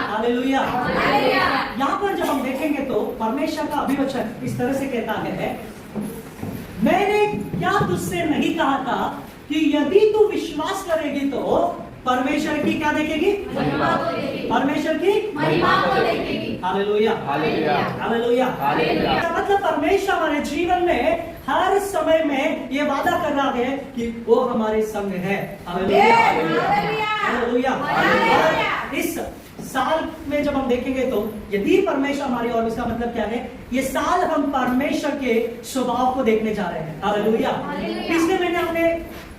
Hallelujah. यहाँ पर जब हम देखेंगे तो परमेश्वर का अभिवचन इस तरह से कहता है, मैंने क्या तुझसे नहीं कहा था कि यदि तू विश्वास करेगी तो परमेश्वर की क्या देखेगी? परमेश्वर की महिमा को देखेगी। Hallelujah, hallelujah, hallelujah. मतलब परमेश्वर हमारे जीवन में हर समय में ये वादा कर रहा है कि वो हमारे संग है। Hallelujah, hallelujah. इस साल में जब हम देखेंगे तो यदि परमेश्वर हमारी और, इसका मतलब क्या है? ये साल हम परमेश्वर के स्वभाव को देखने जा रहे हैं। हालेलुया। पिछले महीने हमने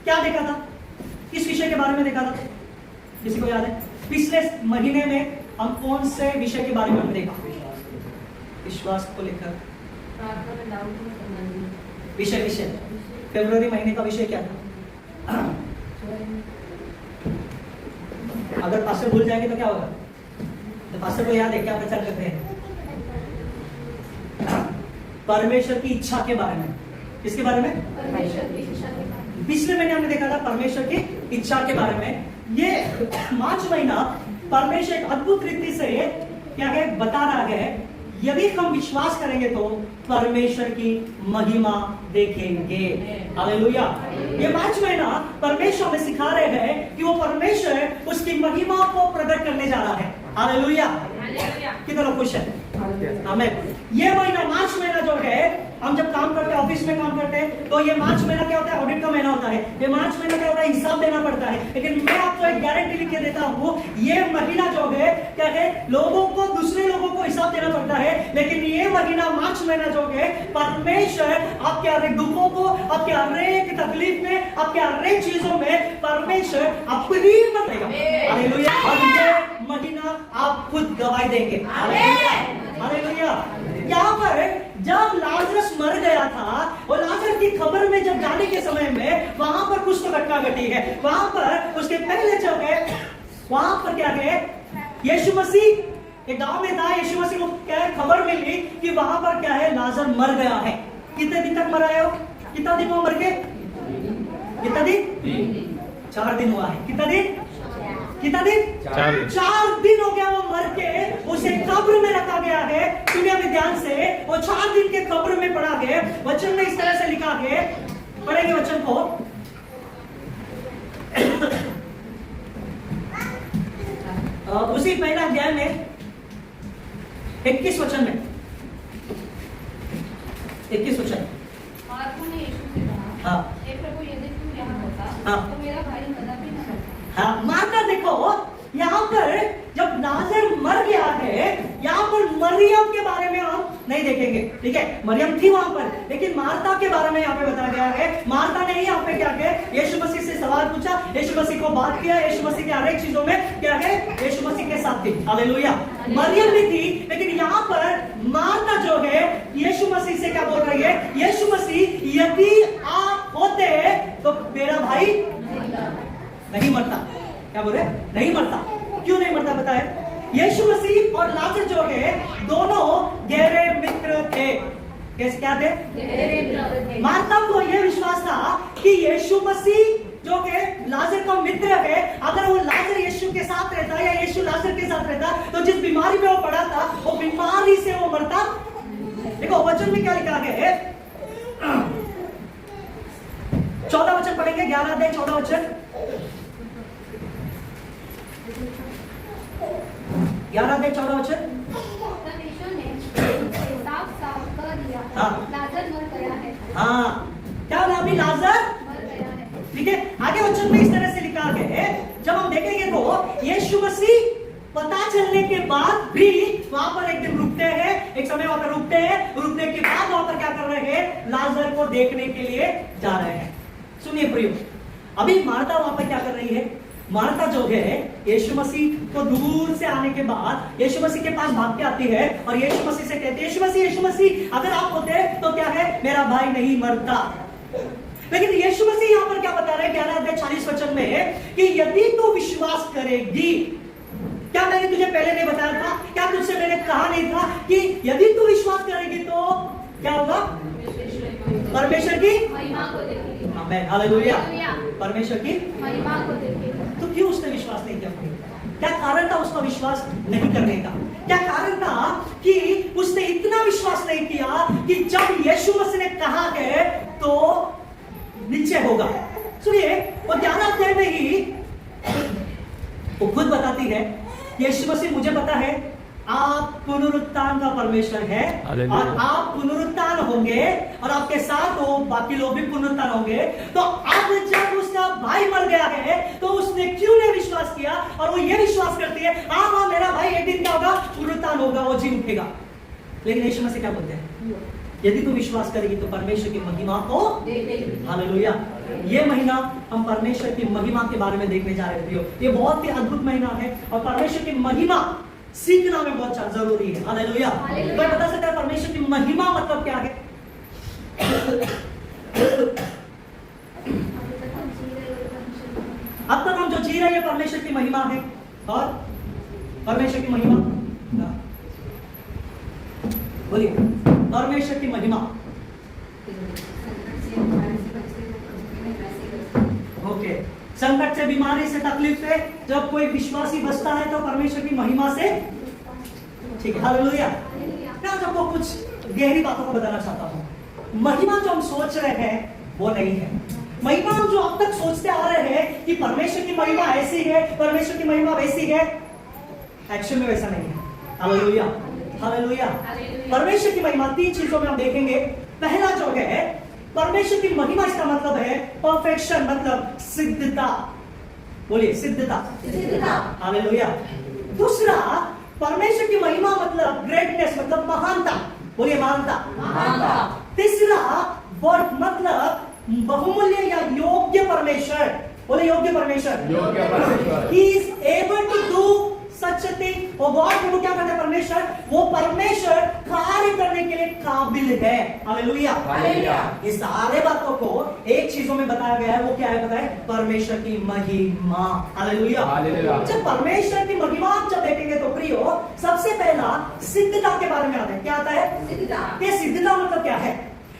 क्या देखा था? किस विषय के बारे में देखा था? किसी को याद है? पिछले महीने में हम कौन से विषय के बारे में हमने देखा? विश्वास को लेकर विषय फरवरी महीने का विषय क्या था? अगर पास्टर भूल जाएंगे तो क्या होगा? तो पास्टर को याद है क्या प्रचार करते हैं? परमेश्वर की इच्छा के बारे में। किसके बारे में? पिछले महीने हमने देखा था परमेश्वर की इच्छा के बारे में। ये मार्च महीना परमेश्वर एक अद्भुत रीति से क्या है बता रहा है, यदि हम विश्वास करेंगे तो परमेश्वर की महिमा देखेंगे। हालेलुया। ये मार्च महीना परमेश्वर हमें सिखा रहे हैं कि वो परमेश्वर उसकी महिमा को प्रकट करने जा रहा है। हालेलुया। कितने लोग खुश हैं? हमें ये महीना, मार्च महीना जो है, हम जब काम करते हैं, ऑफिस में काम करते हैं, तो ये मार्च महीना क्या होता है? ऑडिट का महीना होता है। ये मार्च महीना क्या होता है? हिसाब देना पड़ता है। लेकिन मैं आपको एक गारंटी लिख के देता हूँ, ये महीना जो है क्या है, लोगों को, दूसरे लोगों को हिसाब देना पड़ता है, लेकिन ये महीना, मार्च महीना जो है, परमेश्वर आपके हर एक दुखों को, आपके हर एक तकलीफ में, आपके हर एक चीजों में परमेश्वर आपको ही बताएगा। हालेलुया। और ये महीना आप खुद गवाही देंगे। हालेलुया। यहाँ पर जब लाजरस मर गया था और लाजर की खबर में जब जाने के समय में वहां पर कुछ तो घटना घटी है। वहां पर उसके पहले जो है, वहां पर क्या है, यीशु मसीह एक गांव में था। यीशु मसीह को क्या है, खबर मिली कि वहां पर क्या है, लाजर मर गया है। कितने दिन तक मरा है वो? कितना दिन हुआ मर के? कितना दिन? 4 दिन हुआ है। कितना दिन? कितना दिन? 4 दिन हो गया वो मर के, उसे कब्र में रखा गया है। दुनिया में ध्यान से, वो 4 दिन के कब्र में पड़ा गया। वचन में इस तरह से लिखा है, पढ़ेंगे वचन को। उसी पहला अध्याय में 21 वचन में, 21 वचन। हाँ, प्रभु यदि तू यहाँ होता तो मेरा भाई कदापि न मरता। हाँ, माता देखो, यहाँ पर जब लाजर मर गया है, यहाँ पर मरियम के बारे में हम नहीं देखेंगे। ठीक है, मरियम थी वहां पर, लेकिन मार्ता के बारे में यहाँ पे बताया गया है। मार्ता ने ही यहाँ पे क्या किया, यीशु मसीह से सवाल पूछा, यीशु मसीह को बात किया, यीशु मसीह के हर एक चीजों में क्या है, यीशु मसीह के साथ थी। हालेलुया। मरियम भी थी, लेकिन यहाँ पर मार्ता जो है यीशु मसीह से क्या बोल रही है, यीशु मसीह यदि आप होते तो मेरा भाई नहीं मरता। क्या बोले? नहीं मरता। क्यों नहीं मरता बताए? यीशु मसीह और लाजर जो है दोनों गहरे मित्र थे। कैसे क्या थे? मार्ता को यह विश्वास था कि यीशु मसीह जो है लाजर का मित्र है। अगर वो लाजर यीशु के साथ रहता या यीशु लाजर के साथ रहता तो जिस बीमारी में वो पड़ा था वो बीमारी से वो मरता। देखो वचन में क्या लिखा है, 14 वचन पढ़ेंगे, 11 अध्याय 14 वचन। 11 अध्याय 14 वचन। लाजर मर गया है। हाँ, क्या बोला अभी? लाजर मर गया है। ठीक है, आगे वचन में इस तरह से लिखा है, जब हम देखेंगे तो यीशु मसीह पता चलने के बाद भी वहां पर एक दिन रुकते हैं, एक समय वहां पर रुकते हैं, रुकने के बाद वहां पर क्या कर रहे हैं, लाजर को देखने के लिए जा रहे हैं। सुनिए प्रियो, अभी मार्ता वहां पर क्या कर रही है? मार्ता जो है यीशु मसीह को दूर से आने के बाद यीशु मसीह के पास भाग के आती है और यीशु मसीह से कहती है, यीशु मसीह अगर आप होते तो क्या है, मेरा भाई नहीं मरता। लेकिन यीशु मसीह यहाँ पर क्या बता रहे हैं 11 अध्याय 40 वचन में कि यदि तू विश्वास करेगी, क्या मैंने तुझे पहले नहीं बताया था? क्या तुझसे मैंने कहा नहीं था कि यदि तू विश्वास करेगी तो क्या होगा? परमेश्वर की महिमा को देखेगी। आमीन, हालेलुया। परमेश्वर की महिमा को देखेगी। तो क्यों उसने विश्वास नहीं किया? क्या कारण था उसका विश्वास नहीं करने का? क्या कारण था कि उसने इतना विश्वास नहीं किया कि जब यीशु मसीह ने कहा है तो निश्चय होगा। सुनिए, वो 11 अध्याय में ही वो खुद बताती है, यीशु मसीह मुझे पता है आप पुनरुत्थान का परमेश्वर है और आप पुनरुत्थान होंगे और आपके साथ वो बाकी लोग भी पुनरुत्थान होंगे। तो अब जब उसका भाई मर गया है तो उसने क्यों नहीं विश्वास किया? और वो ये विश्वास करती है हाँ मेरा भाई एक दिन क्या होगा, पुनरुत्थान होगा, वो जी उठेगा। लेकिन यीशु मसीह क्या बोलते हैं? यदि तू विश्वास करेगी तो परमेश्वर की महिमा को हालेलुया। ये महीना हम परमेश्वर की महिमा के बारे में देखने जा रहे थे। ये बहुत ही अद्भुत महीना है और परमेश्वर की महिमा सीखना में बहुत जरूरी है। हालेलुया। कोई बता सकता है परमेश्वर की महिमा मतलब क्या है? अब तक हम जो जी रहे हैं परमेश्वर की महिमा है। और परमेश्वर की महिमा बोलिए, परमेश्वर की महिमा। ओके, संकट से, बीमारी से, तकलीफ से जब कोई विश्वासी बचता है तो परमेश्वर की महिमा से, ठीक है, हालेलुया। मैं आज आपको कुछ गहरी बातों को बताना चाहता हूं। महिमा जो हम सोच रहे हैं वो नहीं है। महिमा हम जो अब तक सोचते आ रहे हैं कि परमेश्वर की महिमा ऐसी है, परमेश्वर की महिमा वैसी है, एक्चुअल में वैसा नहीं है। Hallelujah, hallelujah. परमेश्वर की महिमा 3 चीजों में हम देखेंगे। पहला जो है परमेश्वर की महिमा, इसका मतलब है परफेक्शन, मतलब सिद्धता। बोलिए सिद्धता, हालेलुया। दूसरा, परमेश्वर की महिमा मतलब ग्रेटनेस, मतलब महानता। बोलिए महानता। तीसरा, वर्थ मतलब बहुमूल्य या योग्य परमेश्वर। बोले योग्य परमेश्वर। He is able to do such a thing। वो गॉड को क्या करता है? परमेश्वर, वो परमेश्वर कार्य करने के लिए काबिल है। हालेलुया। ये सारे बातों को एक चीजों में बताया गया है। वो क्या है? बताए, परमेश्वर की महिमा। हालेलुया। जब परमेश्वर की महिमा जब देखेंगे तो प्रियो, सबसे पहला सिद्धता के बारे में आता है। क्या आता है? सिद्धता। ये सिद्धता मतलब क्या है?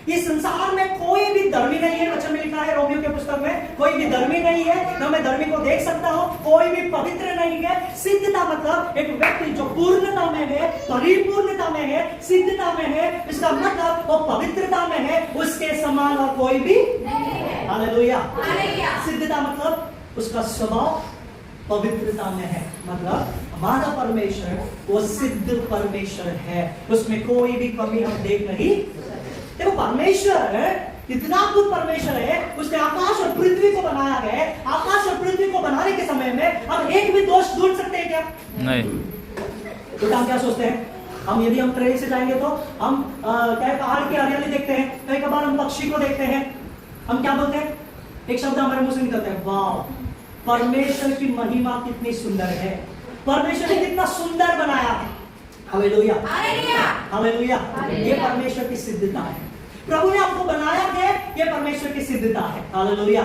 ये संसार में कोई भी धर्मी नहीं है। वचन में लिखा है रोमियो के पुस्तक में, कोई भी धर्मी नहीं है, न मैं धर्मी को देख सकता हूं, कोई भी पवित्र नहीं है। सिद्धता मतलब एक व्यक्ति जो पूर्णता में है, परिपूर्णता में है, सिद्धता में है, इसका मतलब वो पवित्रता में है, उसके समान और कोई भी नहीं है। हालेलुया। सिद्धता मतलब उसका स्वभाव पवित्रता में है। मतलब हमारा परमेश्वर वो सिद्ध परमेश्वर है, उसमें कोई भी कमी हम देख नहीं। देखो, परमेश्वर इतना अद्भुत परमेश्वर है, उसने आकाश और पृथ्वी को बनाया है। आकाश और पृथ्वी को बनाने के समय में हम एक भी दोष ढूंढ सकते हैं क्या? नहीं। तो हम क्या सोचते हैं? हम यदि हम ट्रेन से जाएंगे तो हम क्या पहाड़ की हरियाली देखते हैं, कई कबार हम पक्षी को देखते हैं, हम क्या बोलते हैं? एक शब्द हमारे मुंह से निकलता है, वाह, परमेश्वर की महिमा कितनी सुंदर है, परमेश्वर ने कितना सुंदर बनाया है। Hallelujah, hallelujah. ये परमेश्वर की सिद्धता है। प्रभु ने आपको बनाया है, ये परमेश्वर की सिद्धता है। Hallelujah,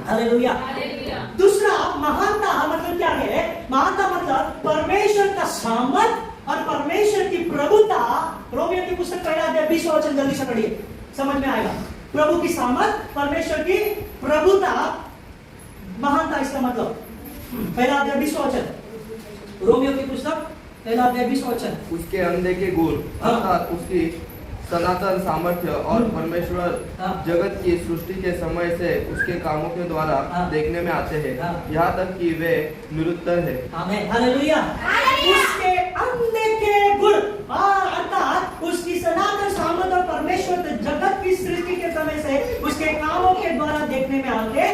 hallelujah. दूसरा, महानता मतलब क्या है? महानता मतलब परमेश्वर का सामर्थ और परमेश्वर की प्रभुता। रोमियो की पुस्तक 1 अध्याय 20 वचन जल्दी से पढ़िए, समझ में आएगा। प्रभु की सामर्थ, परमेश्वर की प्रभुता, महानता, इसका मतलब 1 अध्याय 20 वचन, रोमियो की पुस्तक 1 अध्याय 20 वचन। उसके अनदेखे गुण अर्थात उसकी सनातन सामर्थ्य और परमेश्वर जगत की सृष्टि के समय से उसके कामों के द्वारा देखने में आते हैं, यहाँ तक कि वे निरुत्तर है। आमीन, हालेलुया। उसके अनदेखे गुण अर्थात उसकी सनातन सामर्थ्य और परमेश्वर जगत की सृष्टि के समय से उसके कामों के द्वारा देखने में आते।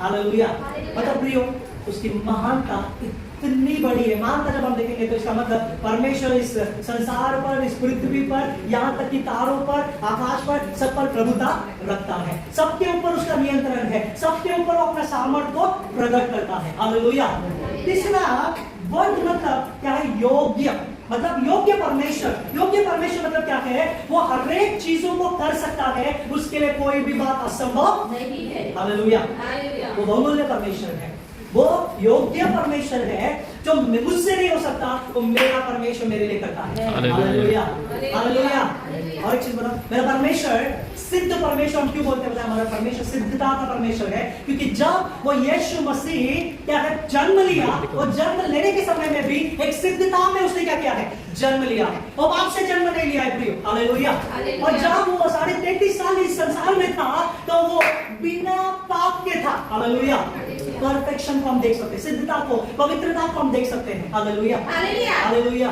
हालेलुया। मतलब प्रियो, उसकी महानता इतनी बड़ी है। महानता जब हम देखेंगे तो इसका मतलब परमेश्वर इस संसार पर, इस पृथ्वी पर, यहाँ तक कि तारों पर, आकाश पर, सब पर प्रभुता रखता है। सबके ऊपर उसका नियंत्रण है, सबके ऊपर वो अपना सामर्थ्य को प्रकट करता है। हालेलुया। तीसरा वर्ड मतलब क्या है? योग्य, मतलब योग्य परमेश्वर। योग्य परमेश्वर मतलब क्या है? वो हर एक चीजों को कर सकता है, उसके लिए कोई भी बात असंभव नहीं है। हालेलुया। वो बहुमूल्य परमेश्वर है। वो योग्य परमेश्वर है जो मुझसे नहीं हो सकता, वो मेरा परमेश्वर मेरे लिए करता है। Hallelujah, hallelujah. और एक चीज बताओ, मेरा परमेश्वर सिद्ध परमेश्वर, हम क्यों बोलते हैं हमारा परमेश्वर सिद्धता का परमेश्वर है? क्योंकि जब वो यीशु मसीह क्या है जन्म लिया, वो जन्म लेने के समय में भी एक सिद्धता में उसने क्या किया है, जन्म लिया है। वो बाप से जन्म नहीं लिया है प्रियो, हालेलुया। और जब वो 33.5 साल इस संसार में था तो वो बिना पाप के था, हालेलुया। परफेक्शन को हम देख सकते हैं, सिद्धता को, पवित्रता को हम देख सकते हैं, हालेलुया, हालेलुया।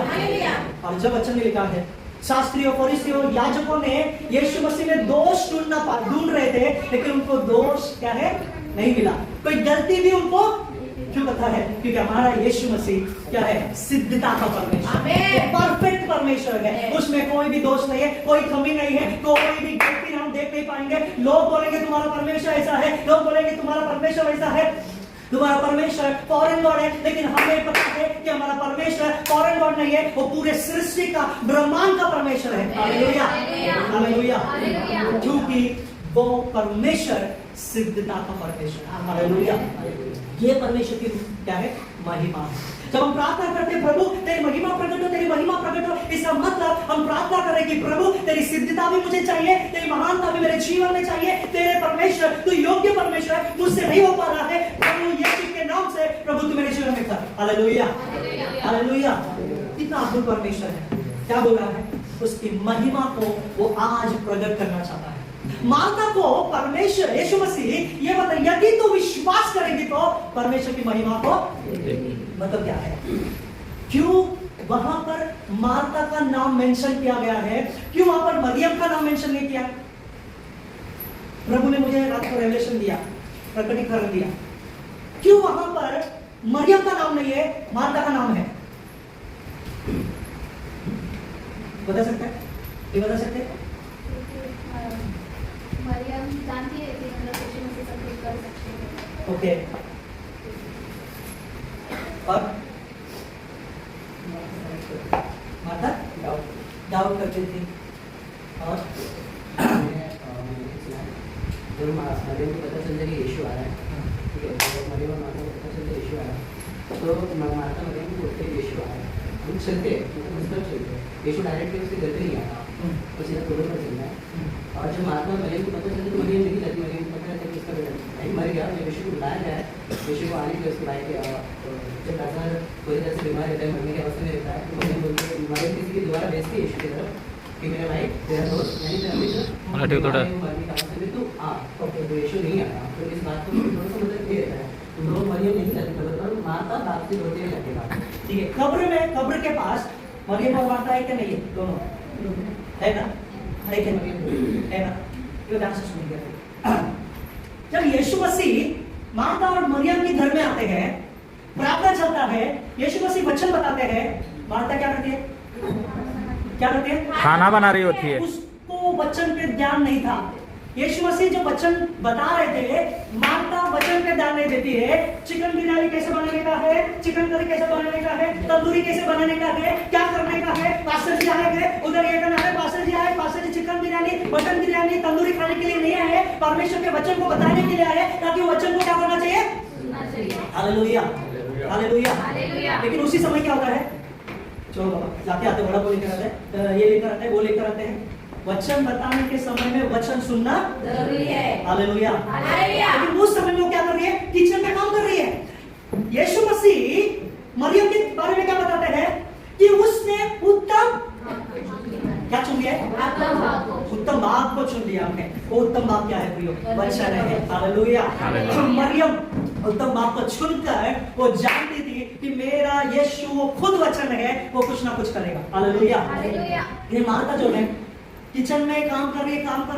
और जब वचन में लिखा है शास्त्रियों, फरीसियों, याजकों ने यीशु मसीह में दोष ढूंढ रहे थे, लेकिन उनको दोष क्या है नहीं मिला, कोई गलती भी उनको क्यों पता है? क्योंकि हमारा यीशु मसीह क्या है, सिद्धता का परमेश्वर, परफेक्ट परमेश्वर है, उसमें कोई भी दोष नहीं है, कोई कमी नहीं है, कोई भी गलती हम देख नहीं पाएंगे। लोग बोलेंगे तुम्हारा परमेश्वर ऐसा है, लोग बोलेंगे तुम्हारा परमेश्वर ऐसा है, तुम्हारा परमेश्वर फॉरेन गॉड है, लेकिन हमें पता है कि हमारा परमेश्वर फॉरेन गॉड नहीं है, वो पूरे सृष्टि का, ब्रह्मांड का परमेश्वर है। Hallelujah, hallelujah. क्योंकि वो परमेश्वर सिद्धता का परमेश्वर है, हालेलुया। ये परमेश्वर की क्या है, महिमा है। जब हम प्रार्थना करते हैं प्रभु तेरी महिमा प्रकट हो, तेरी महिमा प्रकट हो, इसका मतलब हम प्रार्थना करें कि प्रभु तेरी सिद्धता भी मुझे चाहिए, तेरी महानता भी मेरे जीवन में चाहिए, तेरे परमेश्वर तू योग्य परमेश्वर है, मुझसे नहीं हो पा रहा है, प्रभु यीशु के नाम से प्रभु तू मेरे जीवन में कर, हालेलुया, हालेलुया। कितना अद्भुत परमेश्वर है, क्या बोल रहा है, उसकी महिमा को वो आज प्रकट करना चाहता है। मार्था को परमेश्वर यीशु मसीह ये बताइए, यदि तो विश्वास करेंगे तो परमेश्वर की महिमा को, मतलब क्या है, क्यों वहां पर मार्था का नाम मेंशन किया गया है, क्यों वहां पर मरियम का नाम मेंशन नहीं किया? प्रभु ने मुझे रात को रेवलेशन दिया, प्रकटीकरण दिया, क्यों वहां पर मरियम का नाम नहीं है, मार्था का नाम है? बता सकते हैं, ये बता सकते हैं? मरियम जानती है कि मतलब यीशु मसीह सब कुछ कर सकते हैं। ओके, और माता डाउट करती थी, और जब मरियम को पता चलता है कि यीशु आ रहा है, ठीक है, तो मरियम और माता को पता चलता है यीशु आ रहा है, तो माता मरियम को बोलते हैं यीशु आ रहा है, हम चलते हैं, मतलब चलते हैं, यीशु डायरेक्टली उसके घर पे नहीं आता, वो सीधा रोड पर चलता है। और जब माता मरियम को पता चलता है तो मरियम नहीं जाती, मरियम को पता रहता है कि इसका बेटा नहीं मर गया, जब यीशु को बुलाया जाए, यीशु को आने के उसके भाई के जब ऐसा पूरी तरह से बीमार रहता है, मरने की अवस्था में रहता है, तो मरियम बोलती है, मरियम किसी की दोबारा भेजती है यीशु की तरफ कि मेरा भाई तेरा दोस्त यानी तेरा मित्र मरने की अवस्था में तू आ, ओके, तो यीशु नहीं आता। तो इस बात को थोड़ा सा मतलब ये रहता है, तो लोग मरियम नहीं जाती खबर पर, माता बाप से रोते हैं जाके बात, ठीक है। कब्र के पास मरियम और माता है क्या नहीं है? दोनों है ना, है क्या है ना? ये ध्यान से सुनिए। जब यीशु मसीह माता और मरियम के घर में आते हैं, प्रार्थना चलता है, यीशु मसीह वचन बताते हैं, माता क्या करती है, क्या करती है? खाना बना रही होती है। उसको वचन पे ध्यान नहीं था। यीशु मसीह जो वचन बता रहे थे, माता वचन पे ध्यान नहीं देती है। चिकन बिरयानी कैसे बनाने का है, चिकन करी कैसे बनाने का है, तंदूरी कैसे बनाने का है, क्या करने का है, पास्टर जी आए, उधर ये करना है, पास्टर जी आए, पास्टर जी चिकन बिरयानी, मटन बिरयानी, तंदूरी खाने के लिए नहीं आए, परमेश्वर के वचन को बताने के लिए आए, ताकि वचन को क्या करना चाहिए, हालेलुया, हालेलुया। लेकिन उसी समय क्या होता है, चलो बाबा जाते आते बड़ा को लेकर आते हैं, ये लेकर आते हैं, वो लेकर आते हैं। वचन बताने के समय में वचन सुनना जरूरी है, हालेलुया। लेकिन उस समय में वो क्या कर रही है, किचन में काम कर रही है। यीशु मसीह मरियम के बारे में क्या बताते हैं कि उसने उत्तम क्या चुन लिया है, उत्तम बाप को चुन लिया हमने। वो उत्तम बाप क्या है प्रियो, वचन है, हालेलुया। तो मरियम उत्तम बाप को चुनकर वो जानती थी कि मेरा यीशु वो खुद वचन है, वो कुछ ना कुछ करेगा, हालेलुया। ये माता जो है किचन में काम कर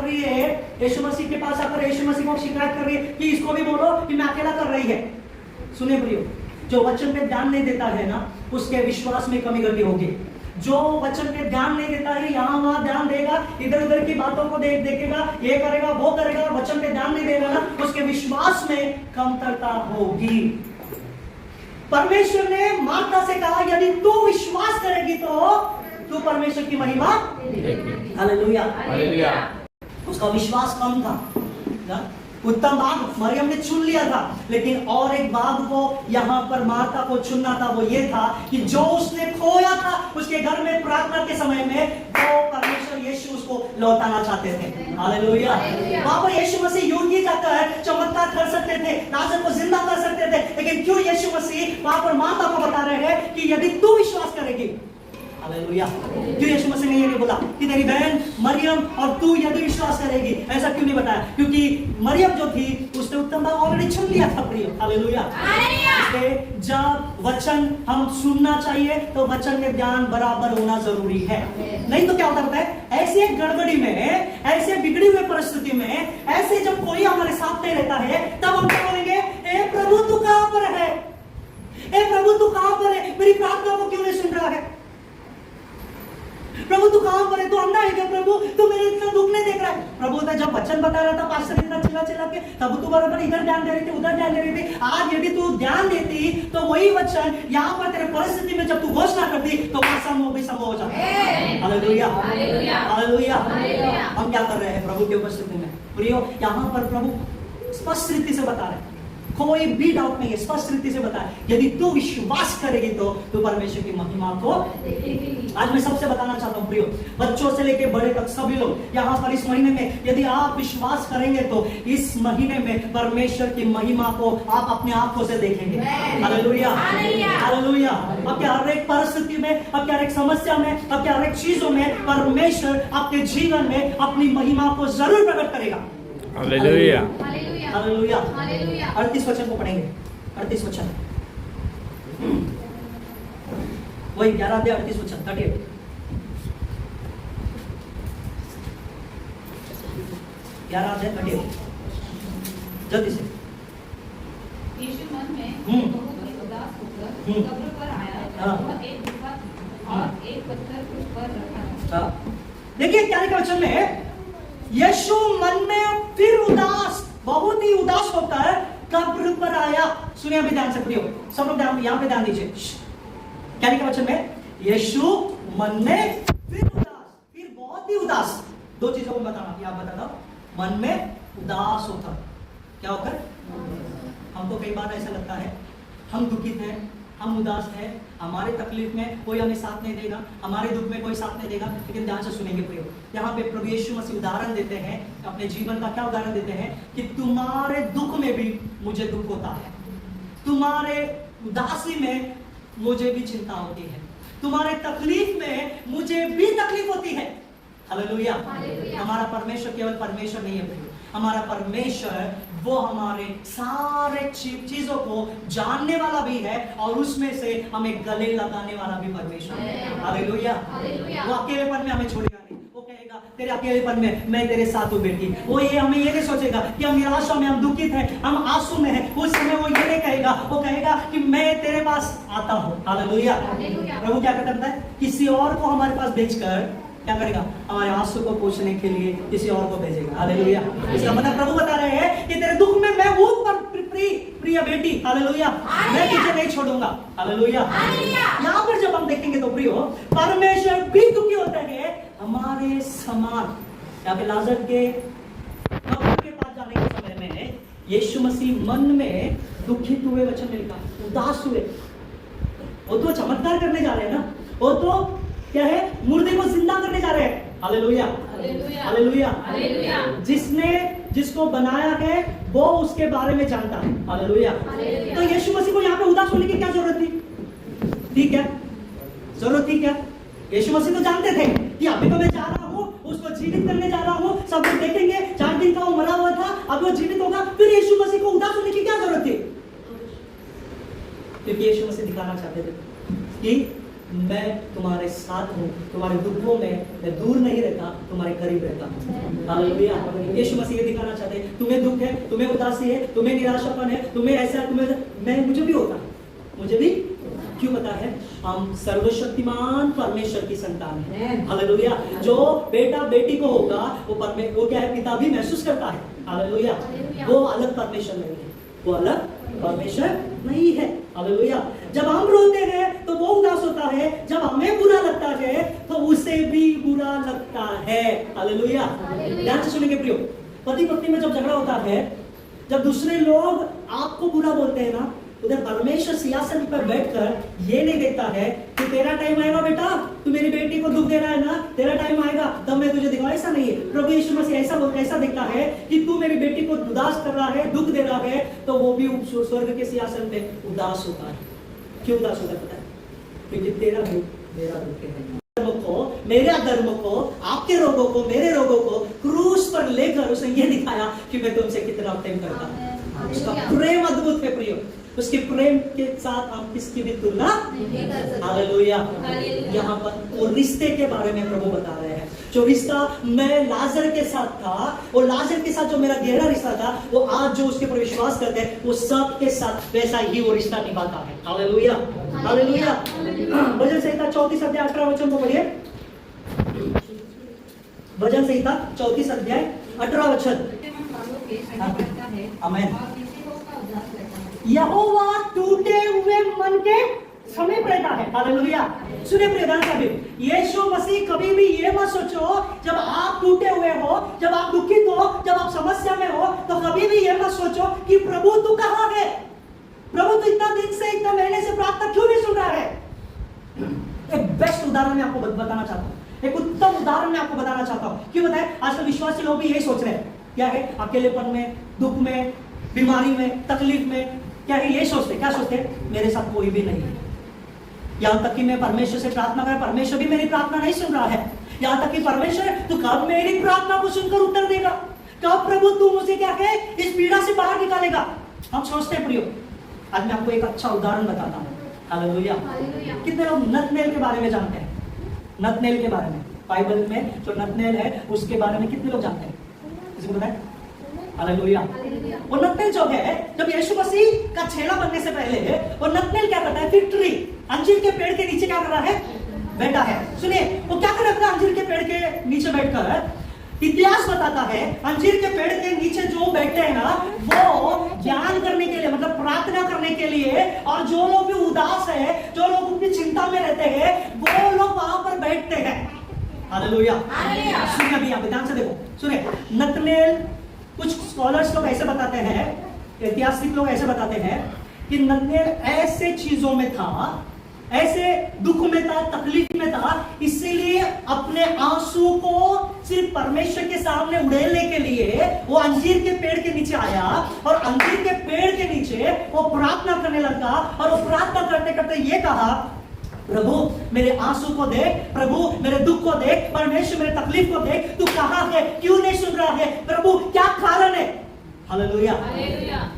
रही है, यीशु मसीह के पास आकर यीशु मसीह को शिकायत कर रही है कि इसको भी बोलो कि मैं अकेला कर रही है। सुनिए प्रियो, जो वचन पे ध्यान नहीं देता है ना, उसके विश्वास में कमी गलती होगी। जो वचन पे ध्यान नहीं देता है, यहाँ वहां ध्यान देगा, इधर उधर की बातों को देखेगा, ये करेगा वो करेगा, वचन पे ध्यान नहीं देगा ना, उसके विश्वास में कमतरता होगी। परमेश्वर ने माता से कहा, यदि तू विश्वास करेगी तो तू परमेश्वर की महिमा, हालेलुया। उसका विश्वास कम था ना? उत्तम भाग मरियम ने चुन लिया था, लेकिन और एक भाग को यहाँ पर मार्था को चुनना था। वो ये था कि जो उसने खोया था उसके घर में प्रार्थना के समय में, वो परमेश्वर यीशु उसको लौटाना चाहते थे। हालेलुया। वहां पर यीशु मसीह यूं जाकर चमत्कार कर सकते थे, लाजर को जिंदा कर सकते थे, लेकिन क्यों यीशु मसीह वहां पर मार्था को बता रहे हैं कि यदि तू विश्वास करेगी, हालेलुया, क्यों यीशु मसीह ने ये नहीं बोला कि तेरी बहन मरियम और तू यदि विश्वास करेगी? ऐसा क्यों नहीं बताया? क्योंकि मरियम जो थी उसने उत्तम भाग ऑलरेडी चुन लिया था। प्रिय, हालेलुया। इसलिए जब वचन हम सुनना चाहिए तो वचन में ध्यान बराबर होना जरूरी है। नहीं तो क्या होता है, ऐसे गड़बड़ी में, ऐसे बिगड़ी हुई परिस्थिति में, ऐसे जब कोई हमारे साथ नहीं रहता है, तब हम क्या बोलेंगे? ए प्रभु तू कहां पर है? ए प्रभु तू कहां पर है? मेरी प्रार्थना को क्यों नहीं सुन रहा है? प्रभु तू कहां पर है? तू अंधा है क्या प्रभु? तू मेरे इतना दुख नहीं देख रहा है? प्रभु तो जब वचन बता रहा था पास्टर इतना चिल्ला चिल्ला के, तब तू बराबर इधर ध्यान दे रही थी, उधर ध्यान दे रही थी। आज यदि तू ध्यान देती तो वही वचन यहाँ पर तेरे परिस्थिति में जब तू घोषणा करती तो वह संभव हो जाता। Hallelujah, hallelujah. हम क्या कर रहे हैं प्रभु की उपस्थिति में? प्रियो, यहाँ पर प्रभु स्पष्ट रीति से बता रहे हैं, कोई भी डाउट नहीं है, स्पष्ट रीति से बताया, यदि तू विश्वास करेगी तो तू परमेश्वर की महिमा को देखेगी। आज मैं सबसे बताना चाहता हूं प्रियो, बच्चों से लेके बड़े तक सभी लोग यहाँ पर इस महीने में यदि आप विश्वास करेंगे तो इस महीने में परमेश्वर की महिमा को आप अपने आंखों से देखेंगे। Hallelujah, hallelujah. आपके हर एक परिस्थिति में, आपके हर एक समस्या में, आपके हर एक चीजों में परमेश्वर आपके जीवन में अपनी महिमा को जरूर प्रकट करेगा। Hallelujah, hallelujah, hallelujah. 38 वचन को पढ़ेंगे, 38 वचन, वही 11 अध्याय 38 वचन, 38। जल्दी से। यीशु मन में बहुत ही उदास होकर कब्र पर आया और एक गुफा और एक पत्थर उस पर रखा। देखिए क्या लिखा वचन में, यीशु मन में फिर उदास, बहुत ही उदास होकर कब्र पर आया। सुनिए अभी ध्यान से प्रियो, सब लोग यहाँ पे ध्यान दीजिए। क्या लिखा वचन में? यीशु मन में फिर उदास, फिर बहुत ही उदास। दो चीजों को बताना, आप बता दो। मन में उदास होकर, क्या होकर? हमको कई बार ऐसा लगता है हम दुखित हैं, हम उदास हैं, हमारे तकलीफ में कोई हमें साथ नहीं देगा, हमारे दुख में कोई साथ नहीं देगा। लेकिन ध्यान से सुनेंगे प्रियो, यहाँ पे प्रभु यीशु मसीह उदाहरण देते हैं, अपने जीवन का क्या उदाहरण देते हैं कि तुम्हारे दुख में भी मुझे दुख होता है, तुम्हारे उदासी में मुझे भी चिंता होती है, तुम्हारे तकलीफ में मुझे भी तकलीफ होती है। हालेलुया। हमारा परमेश्वर केवल परमेश्वर नहीं है प्रियो, हमारा परमेश्वर वो हमारे सारे चीजों को जानने वाला भी है और उसमें से हमें गले लगाने वाला भी परमेश्वर है। हालेलुया। वो अकेलेपन में हमें छोड़ेगा नहीं, वो कहेगा तेरे अकेलेपन में मैं तेरे साथ हूँ बेटी। वो ये हमें ये नहीं सोचेगा कि हम निराशा में, हम दुखित हैं, हम आंसू में हैं, उस समय वो ये नहीं कहेगा, वो कहेगा कि मैं तेरे पास आता हूँ। हालेलुया। प्रभु क्या करता है? किसी और को हमारे पास भेजकर क्या करेगा? हमारे आंसू को पोंछने के लिए किसी और को भेजेगा। हालेलुया। इसका मतलब प्रभु बता रहे हैं कि तेरे दुख में मैं हूं, पर प्रिय बेटी, हालेलुया, मैं तुझे नहीं छोड़ूंगा। हालेलुया। यहाँ पर जब हम देखेंगे तो प्रियो, परमेश्वर भी दुखी होता है हमारे समान। यहाँ पे लाजर के कब्र के पास जाने के समय में यीशु मसीह मन में दुखित हुए, वचन में लिखा, उदास हुए। वो तो चमत्कार करने जा रहे हैं ना, वो तो क्या है? मुर्दे को जिंदा करने जा रहे हैं। Hallelujah, hallelujah, hallelujah. जिसको बनाया है वो उसके बारे में जानता है। हालेलुया। तो यीशु मसीह को यहाँ पे उदास होने की क्या जरूरत थी? ठीक है, जरूरत थी क्या? यीशु मसीह तो जानते थे कि अभी तो मैं जा रहा हूँ, उसको जीवित करने जा रहा हूँ, सब लोग देखेंगे, 4 दिन का वो मरा हुआ था, अब वो जीवित होगा। फिर यीशु मसीह को उदास होने की क्या जरूरत थी? क्योंकि यीशु मसीह दिखाना चाहते थे कि मैं तुम्हारे साथ हूँ, तुम्हारे दुखों में मैं दूर नहीं रहता, तुम्हारे करीब रहता हूँ। हालेलुया। यीशु मसीह ये दिखाना चाहते हैं, तुम्हें दुख है, तुम्हें उदासी है, तुम्हें निराशापन है, तुम्हें ऐसा है, तुम्हें मुझे भी होता है, मुझे भी। क्यों पता है? हम सर्वशक्तिमान परमेश्वर की संतान हैं। हालेलुया। जो बेटा बेटी को होगा वो क्या है? पिता भी महसूस करता है। हालेलुया। वो अलग परमेश्वर नहीं है, वो अलग परमेश्वर नहीं है। हालेलुया। जब हम रोते हैं तो वो उदास होता है, जब हमें बुरा लगता है तो उसे भी बुरा लगता है। हालेलुया। ध्यान से सुनेंगे प्रियो, पति पत्नी में जब झगड़ा होता है जब दूसरे लोग आपको बुरा बोलते हैं ना, उधर परमेश्वर सिंहासन पर बैठकर ये नहीं देखता है कि तेरा टाइम आएगा बेटा, तू मेरी बेटी को दुख दे रहा है ना, तेरा टाइम आएगा तब मैं तुझे दिखाऊंगा। ऐसा नहीं है। प्रभु यीशु मसीह ऐसा देखता है कि तू मेरी बेटी को उदास कर रहा है, दुख दे रहा है, तो वो भी स्वर्ग के सिंहासन पे उदास होता है। क्यों उदास होता है पता है? क्योंकि तेरा दुख मेरा दुख है। मेरे धर्म को, आपके रोगों को, मेरे रोगों को क्रूस पर लेकर उसने ये दिखाया कि मैं तुमसे कितना प्रेम करता हूँ। उसका प्रेम अद्भुत है प्रियो। उसके प्रेम के साथ हम किसकी भी तुलना नहीं कर सकते। हालेलुया। यहाँ पर वो रिश्ते के बारे में प्रभु बता रहे हैं। जो रिश्ता मैं लाजर के साथ था, वो लाजर के साथ जो मेरा गहरा रिश्ता था, वो आज जो उसके पर विश्वास करते हैं वो सब के साथ वैसा ही वो रिश्ता निभाता है। Hallelujah, hallelujah. भजन संहिता 34 अध्याय 18 वचन को पढ़िए। भजन संहिता 34 अध्याय 18 वचन। आमीन। यहोवा टूटे हुए मन के समीप रहता है। हालेलुया। सुने प्रिय भाई, यीशु मसीह कभी भी ये मत सोचो जब आप टूटे हुए हो, जब आप दुखित हो, जब आप समस्या में हो, तो कभी भी ये मत सोचो कि प्रभु तू कहाँ है, प्रभु तू इतना दिन से, इतना महीने से प्रार्थना क्यों नहीं सुन रहा है। एक बेस्ट उदाहरण मैं आपको बताना चाहता हूँ, एक उत्तम उदाहरण मैं आपको बताना चाहता हूँ। क्यों बताएं? आजकल विश्वासी लोग भी यही सोच रहे हैं। क्या है? अकेलेपन में, दुख में, बीमारी में, तकलीफ में, क्या है? ये सोचते, क्या सोचते? मेरे साथ कोई भी नहीं है। यहाँ तक कि मैं परमेश्वर से प्रार्थना कर, परमेश्वर भी मेरी प्रार्थना नहीं सुन रहा है। यहाँ तक कि परमेश्वर तू कब मेरी प्रार्थना को सुनकर उत्तर देगा, कब प्रभु तू मुझे क्या है इस पीड़ा से बाहर निकालेगा। हम सोचते हैं प्रियो। आज मैं आपको एक अच्छा उदाहरण बताता हूँ। हालेलुया। कितने लोग नतनेल के बारे में जानते हैं? नतनेल के बारे में बाइबल में जो नतनेल है उसके बारे में कितने लोग जानते हैं? किसी को बताएं? हालेलुया। वो नतनेल जो है, जब यीशु मसीह का चेला बनने से पहले वो नतनेल क्या करता है? फिग ट्री, अंजीर के पेड़ के नीचे क्या कर रहा है? बैठा है। सुनिए वो क्या कर रहा है अंजीर के पेड़ के नीचे बैठकर? इतिहास बताता है अंजीर के पेड़ के नीचे जो बैठते हैं ना, वो ध्यान करने के लिए, मतलब प्रार्थना करने के लिए, और जो लोग भी उदास है, जो लोग उनकी चिंता में रहते हैं, वो लोग वहां पर बैठते हैं। हालेलुया। सुनिए अभी आप ध्यान से देखो। सुनिए नतनेल, कुछ स्कॉलर्स लोग ऐसे बताते हैं, ऐतिहासिक लोग ऐसे बताते हैं कि नतनेल ऐसे चीजों में था, ऐसे दुख में था, तकलीफ में था, इसीलिए अपने आंसू को सिर्फ परमेश्वर के सामने उड़ेलने के लिए वो अंजीर के पेड़ के नीचे आया, और अंजीर के पेड़ के नीचे वो प्रार्थना करने लगा। और वो प्रार्थना करते करते ये कहा, प्रभु मेरे आंसू को देख, प्रभु मेरे दुख को देख, परमेश्वर मेरे तकलीफ को देख, तू कहाँ है, क्यों नहीं सुन रहा है, प्रभु क्या कारण है। हालेलुया।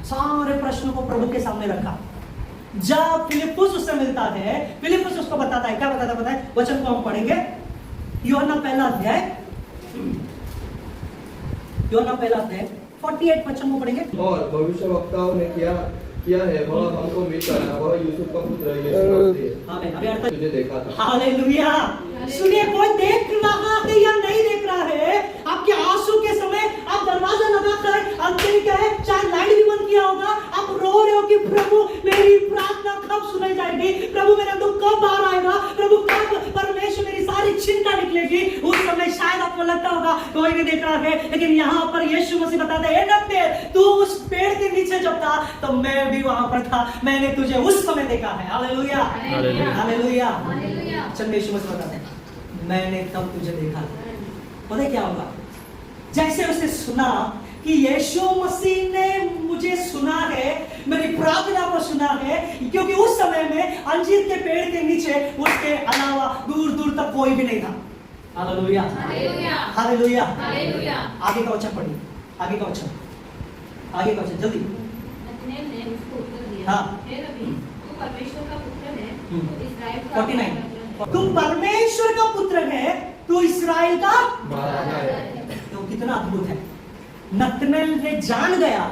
सारे प्रश्नों को प्रभु के सामने रखा। जब फिलिप्पुस उससे मिलता है, फिलिप्पुस उसको बताता है, क्या बताता पता है? वचन को हम पढ़ेंगे, यूहन्ना पहला अध्याय, यूहन्ना पहला अध्याय 48 वचन को पढ़ेंगे। और भविष्यवक्ताओं ने किया है वह हमको मिलकर, वह यूसुफ का पुत्र यीशु तुझे देखा था। हालेलुया। सुनिए कोई देख रहा है या नहीं देख रहा है, आपके आंसू के समय आप दरवाजा लगाकर अंदर क्या है, चाहे लाइट भी बंद किया होगा, आप रो रहे हो कि प्रभु मेरी प्रार्थना कब सुनाई जाएगी, प्रभु मेरा दुख कब बाहर आएगा, प्रभु कब परमेश्वर मेरी सारी चिंता निकलेगी। उस समय शायद आपको लगता होगा कोई नहीं देख रहा है, लेकिन यहाँ पर यीशु मसीह बताते हैं, नतनेल तू उस पेड़ के नीचे जब था तो मैं भी वहां पर था, मैंने तुझे उस समय देखा है। Hallelujah, hallelujah. चल यीशु मसीह बताते हैं, मैंने तब तुझे देखा। पता क्या होगा? जैसे उसे सुना कि यीशु मसीह ने मुझे सुना है, मेरी प्रार्थना को सुना है, क्योंकि उस समय में अंजीर के पेड़ के नीचे उसके अलावा दूर दूर तक कोई भी नहीं था। Hallelujah, hallelujah, hallelujah. आगे का वचन पढ़िए, आगे का वचन, आगे का वचन जल्दी। नतनेल ने उसको उत्तर दिया, हाँ। हे रबी, तू परमेश्वर का पुत्र है, तू इस्राएल का 49 तुम परमेश्वर का पुत्र है, तू इस्राएल का महाराजा है। तो कितना अद्भुत है। नतनेल ने जान गया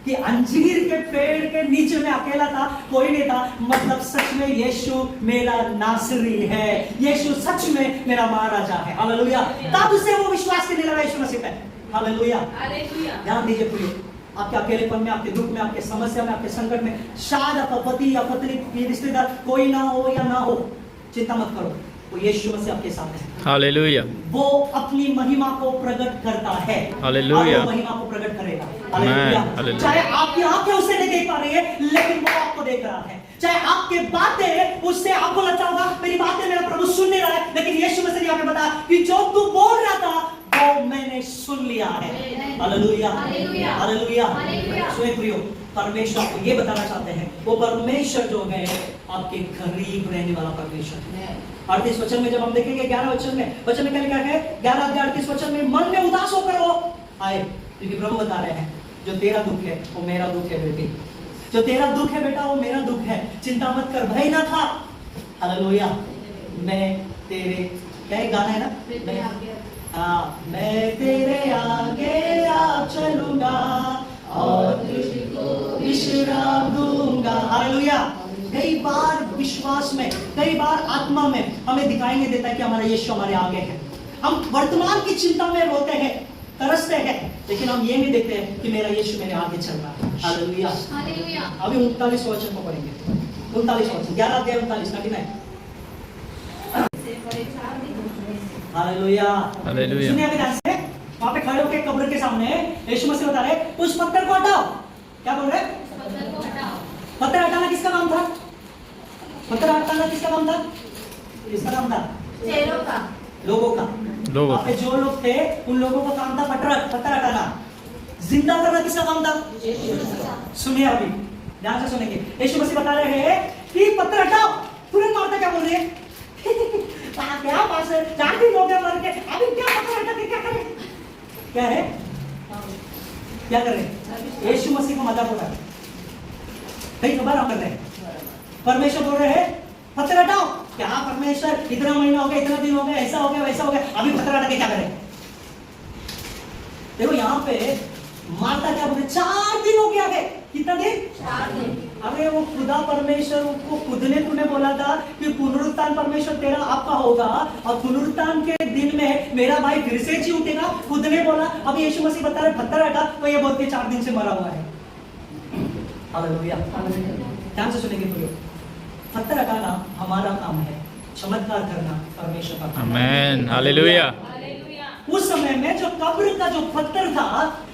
कि अंजीर के पेड़ के नीचे में अकेला था, कोई नहीं था, मतलब सच में यीशु मेरा नासरी है, यीशु सच में मेरा महाराजा है। हालेलुया। तब उसे वो विश्वास करने लगा यीशु मसीह पे। Hallelujah, hallelujah. ध्यान दीजिए प्रिय, आपके अकेलेपन में, आपके दुख में, आपके समस्या में, आपके संकट में, शायद आपका पति या पत्नी, रिश्तेदार कोई ना हो या ना हो, चिंता मत करो। वो यीशु मसीह आपके सामने है। हालेलुया, वो अपनी महिमा को प्रकट करता है। हालेलुया। और वो महिमा को प्रकट करेगा। हालेलुया। हालेलुया। चाहे आपकी आंखें उसे नहीं देख पा रही है, लेकिन वो आपको देख रहा है। चाहे आपके बातें उससे आपको लगता होगा मेरी बातें मेरा प्रभु सुन नहीं रहा है, लेकिन यीशु मसीह ने आपको बताया कि जो तू बोल रहा था वो मैंने सुन लिया है। Hallelujah, hallelujah. सुने प्रियो, परमेश्वर को ये बताना चाहते हैं, वो परमेश्वर जो है आपके करीब रहने वाला परमेश्वर है। 38 वचन में जब हम देखेंगे 11 वचन में क्या लिखा है? 11-38 वचन में मन में उदास होकर वो आए, क्योंकि प्रभु बता रहे हैं जो तेरा दुख है वो मेरा दुख है बेटी, जो तेरा दुख है बेटा वो मेरा दुख है, चिंता मत कर, भय ना खा। हालेलुया। मैं तेरे, क्या एक गाना है ना, मैं तेरे आगे आ चलूंगा और तुझको विश्राम दूंगा। हालेलुया। कई बार विश्वास में, कई बार आत्मा में हमें दिखाई नहीं देता कि हमारा यीशु हमारे आगे है। हम वर्तमान की चिंता में रोते हैं, तरसते हैं, लेकिन हम ये नहीं देखते हैं कि मेरा यीशु मेरे आगे चल रहा है। हालेलुया। अभी 39 वचन को पढ़ेंगे। 39 वचन, 11-39 हालेलुया। हालेलुया। सुनिए अभी ध्यान से, वहां पे खड़े होकर कब्र के सामने यीशु मसीह बता रहे उस पत्थर को हटाओ। क्या बोल रहे? पत्थर हटाना किसका काम था? पत्थर हटाना किसका काम था? किसका काम था? लोगों का। वहां पे जो लोग थे उन लोगों का काम था पत्थर हटाना। जिंदा करना किसका काम था? सुनिए अभी ध्यान से सुनेंगे। यीशु मसीह बता रहे हैं कि पत्थर हटाओ। तुरंत मारता क्या बोल रही है? क्या पास है, 4 दिन हो गए मर के, अभी क्या पत्थर हटा के क्या करें? क्या है? क्या कर रहे हैं? यीशु मसीह को मजाक हो रहा है, कई खबर हम कर रहे हैं। परमेश्वर बोल रहे हैं पत्थर हटाओ। क्या परमेश्वर, इतना महीना हो गया, इतना दिन हो गया, ऐसा हो गया, वैसा हो गया, अभी पत्थर हटा के क्या करें? देखो यहाँ पे माता क्या बोले, 4 दिन हो गया है। कितना दिन? 4 दिन। अरे वो खुदा परमेश्वर को खुद ने तूने बोला था कि पुनरुत्थान परमेश्वर तेरा आपका होगा और पुनरुत्थान के दिन में मेरा भाई फिर से जी उठेगा, खुद ने बोला। अब यीशु मसीह बता रहे पत्थर हटा, तो ये बोलते 4 दिन से मरा हुआ है। हालेलुया। ध्यान से सुनेंगे प्रियो, पत्थर हटाना हमारा काम है, चमत्कार करना परमेश्वर का काम है। आमेन। हालेलुया। उस समय में जो कब्र का जो पत्थर था,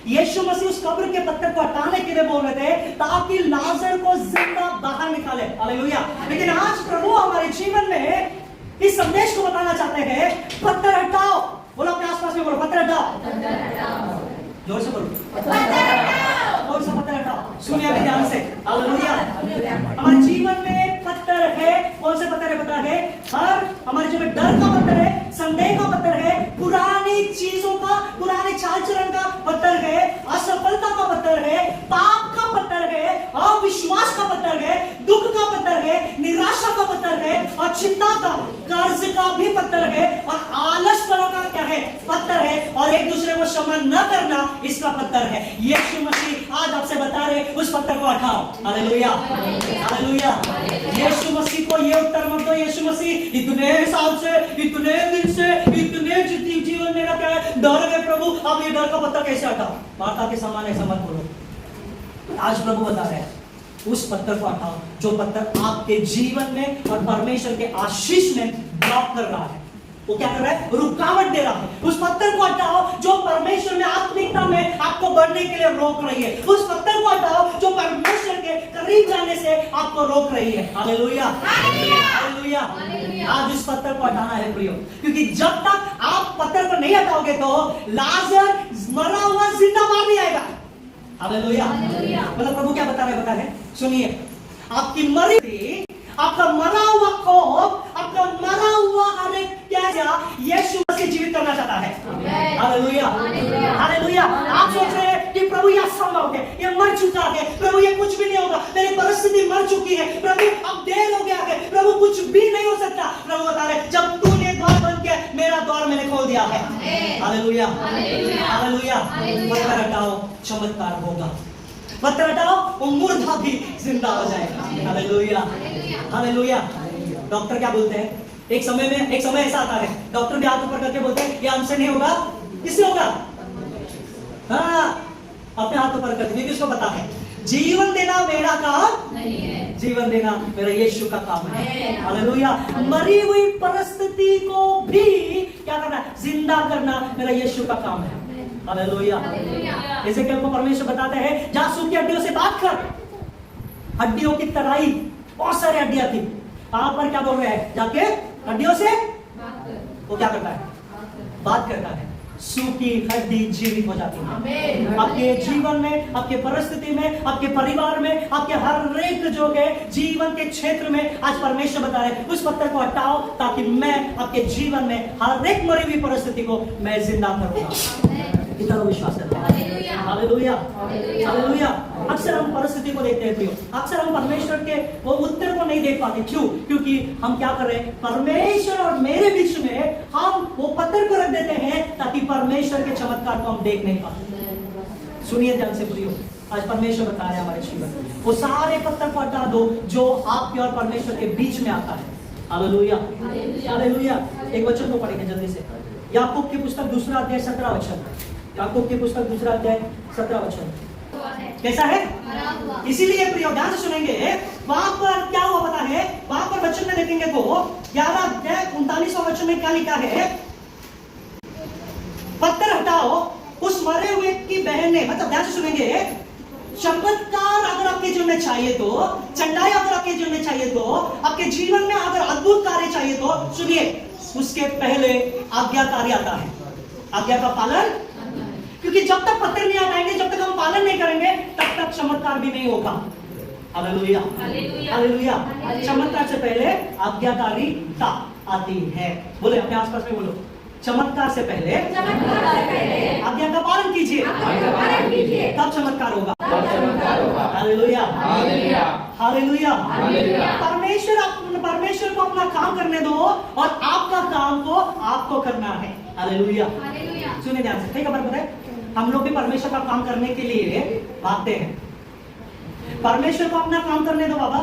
यीशु मसीह उस कब्र के पत्थर को हटाने के लिए बोल रहे थे ताकि लाजर को जिंदा बाहर निकाले। हालेलुया। लेकिन आज प्रभु हमारे जीवन में इस संदेश को बताना चाहते हैं, पत्थर हटाओ। बोलो अपने आसपास में, बोलो पत्थर हटाओ। जोर से बोलो कौन सा पत्थर हटाओ। सुनिए अभी ध्यान से। हालेलुया। हमारे जीवन में पत्थर है, कौन से पत्थर है पता है? हर हमारे जीवन में डर का पत्थर है, संदेह का पत्थर है, पुरानी चीजों का, पुराने चाल चलन का पत्थर है, असफलता का पत्थर है, पाप का पत्थर है, अविश्वास का पत्थर है, दुख का पत्थर है, निराशा का पत्थर है, और चिंता का, कर्ज का भी पत्थर है, और आलस का क्या है? पत्थर है, और एक दूसरे को क्षमा न करना इसका पत्थर है। यीशु मसीह आज आपसे बता रहे उस पत्थर को हटाओ। हालेलुया। हालेलुया। यीशु मसीह को ये उत्तर मत दो, यीशु मसीह इतने साल से, इतने दिन से, इतने जीवन मेरा क्या है, डर है प्रभु, अब ये डर का पत्थर कैसे हटाओ? माता के समान ऐसा मत बोलो। आज प्रभु बता रहे हैं उस पत्थर को हटाओ जो पत्थर आपके जीवन में और परमेश्वर के आशीष में ब्लॉक कर रहा है। वो क्या कर रहा है? रुकावट दे रहा है। उस पत्थर को हटाओ जो परमेश्वर में, आत्मिकता में आपको बढ़ने के लिए रोक रही है। उस पत्थर को हटाओ जो परमेश्वर के करीब जाने से आपको रोक रही है। हालेलुया। हालेलुया। आज उस पत्थर को हटाना है प्रियो, क्योंकि जब तक आप पत्थर को नहीं हटाओगे तो लाजर मरा हुआ जिंदा बाहर नहीं आएगा। हालेलुया। मतलब प्रभु क्या बता रहे? सुनिए, आपकी मरी थी, आपका मरा हुआ खौफ, आपका मरा हुआ हर एक क्या यीशु मसीह जीवित करना चाहता है। हालेलुया। हालेलुया। आप सोच रहे हैं कि प्रभु ये असंभव है, ये मर चुका है, प्रभु ये कुछ भी नहीं होगा, मेरी परिस्थिति मर चुकी है, प्रभु अब देर हो गया है, प्रभु कुछ भी नहीं हो सकता। प्रभु बता रहे जब तूने द्वार बंद किया, मेरा द्वार मैंने खोल दिया है। हालेलुया। हालेलुया। पत्थर हटाओ, चमत्कार होगा। पत्थर हटाओ, वो मुर्दा भी जिंदा हो जाएगा। हालेलुया। हालेलुया। डॉक्टर क्या बोलते हैं? एक समय ऐसा आता है, डॉक्टर भी हाथ ऊपर करके बोलते हैं ये हमसे नहीं होगा, किससे होगा? हाँ, अपने हाथ ऊपर करके, क्योंकि उसको पता है जीवन देना मेरा काम नहीं है, जीवन देना मेरा यीशु का काम है। हालेलुया। मरी हुई परिस्थिति को भी क्या करना है? जिंदा करना मेरा यीशु का काम है। हालेलुया। एजेकियल को परमेश्वर बताते हैं, जा सूखी हड्डियों से बात कर। हड्डियों की तराई, बहुत सारी हड्डियां थी। वहां पर क्या बोल रहे हैं? जाके हड्डियों से वो क्या करता है? बात करता है। सूखी हड्डी जीवित हो जाती है। आपके जीवन में, आपके परिस्थिति में, आपके परिवार में, आपके हर एक जो है जीवन के क्षेत्र में आज परमेश्वर बता रहे उस पत्थर को हटाओ, ताकि मैं आपके जीवन में हर एक मरी हुई परिस्थिति को मैं जिंदा करूंगा। इतना विश्वास करता है। Hallelujah, hallelujah. अक्सर हम परिस्थिति को देखते हैं, अक्सर हम परमेश्वर के वो उत्तर को नहीं देख पाते। क्यों? क्योंकि हम क्या कर रहे हैं? परमेश्वर और मेरे बीच में हम वो पत्थर को रख देते हैं ताकि परमेश्वर के चमत्कार को हम देख नहीं पाते। सुनिए ध्यान से प्रियो, आज परमेश्वर बता रहे हैं हमारे जीवन वो सारे पत्थर को हटा दो जो आपके और परमेश्वर के बीच में आता है। Hallelujah, hallelujah. एक वचन को पढ़ेंगे जल्दी से, याकूब की पुस्तक 2 अध्याय 17 वचन। याकूब की पुस्तक 2 अध्याय 17 वचन कैसा है? इसीलिए प्रियो ध्यान से सुनेंगे, वहां पर क्या हुआ पता है? वहां पर वचन में देखेंगे तो 11 अध्याय 39वां वचन में क्या लिखा है? पत्थर हटाओ, उस मरे हुए की बहन ने, मतलब ध्यान से सुनेंगे, चमत्कार अगर आपके जीवन में चाहिए तो, चंडाई अगर आपके जीवन में चाहिए तो, आपके जीवन में अगर अद्भुत कार्य चाहिए तो सुनिए, उसके पहले आज्ञाकारी आता है। आज्ञा का पालन, क्योंकि जब तक पत्थर नहीं हटाएंगे, जब तक हम पालन नहीं करेंगे, तब तक चमत्कार भी नहीं होगा। Hallelujah, hallelujah. चमत्कार से पहले आज्ञाकारिता आती है। बोले अपने आसपास में बोलो, चमत्कार से पहले आज्ञा का पालन कीजिए, तब चमत्कार होगा। Hallelujah, hallelujah. परमेश्वर को अपना काम करने दो और आपका काम को आपको करना है। हालेलुया। सुनिए ध्यान से, कई खबर पता है, हम लोग भी परमेश्वर का काम करने के लिए भागते हैं। परमेश्वर को अपना काम करने दो बाबा,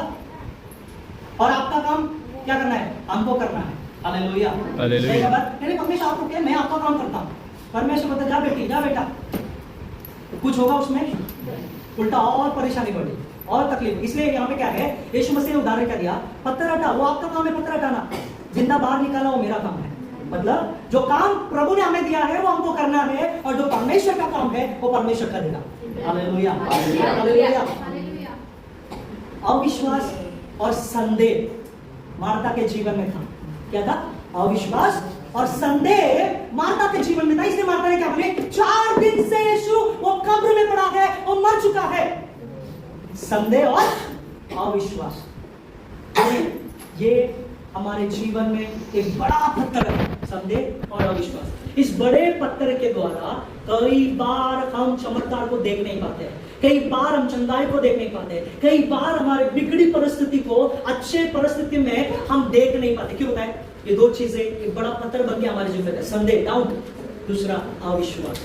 और आपका काम क्या करना है? हमको करना है। Hallelujah, hallelujah. मेरे परमेश्वर आपको क्या, मैं आपका काम करता हूँ। परमेश्वर बोलता जा बेटी, जा बेटा, कुछ होगा उसमें उल्टा और परेशानी बढ़ी और तकलीफ। इसलिए यहाँ पे क्या है, यीशु मसीह ने उदाहरण क्या दिया? पत्थर हटा, वो आपका काम है पत्थर हटाना, जिंदा बाहर निकाला वो मेरा काम है। मतलब जो काम प्रभु ने हमें दिया है वो हमको करना है, और जो परमेश्वर का काम है वो परमेश्वर करेगा। Hallelujah, hallelujah. अविश्वास और संदेह मार्था के जीवन में था। क्या था? अविश्वास और संदेह मार्था के जीवन में था। इसलिए मार्था ने क्या बोले? 4 दिन से यीशु वो कब्र में पड़ा है, वो मर चुका है। संदेह और अविश्वास, ये हमारे जीवन में एक बड़ा पत्थर है, संदेह और अविश्वास। इस बड़े पत्थर के द्वारा कई बार हम चमत्कार को देख नहीं पाते, कई बार हम चंगाई को देख नहीं पाते, कई बार हमारे बिगड़ी परिस्थिति को अच्छे परिस्थिति में हम देख नहीं पाते। क्यों होता है? ये 2 चीजें एक बड़ा पत्थर बन गया हमारे जीवन में, संदेह, डाउट, दूसरा अविश्वास।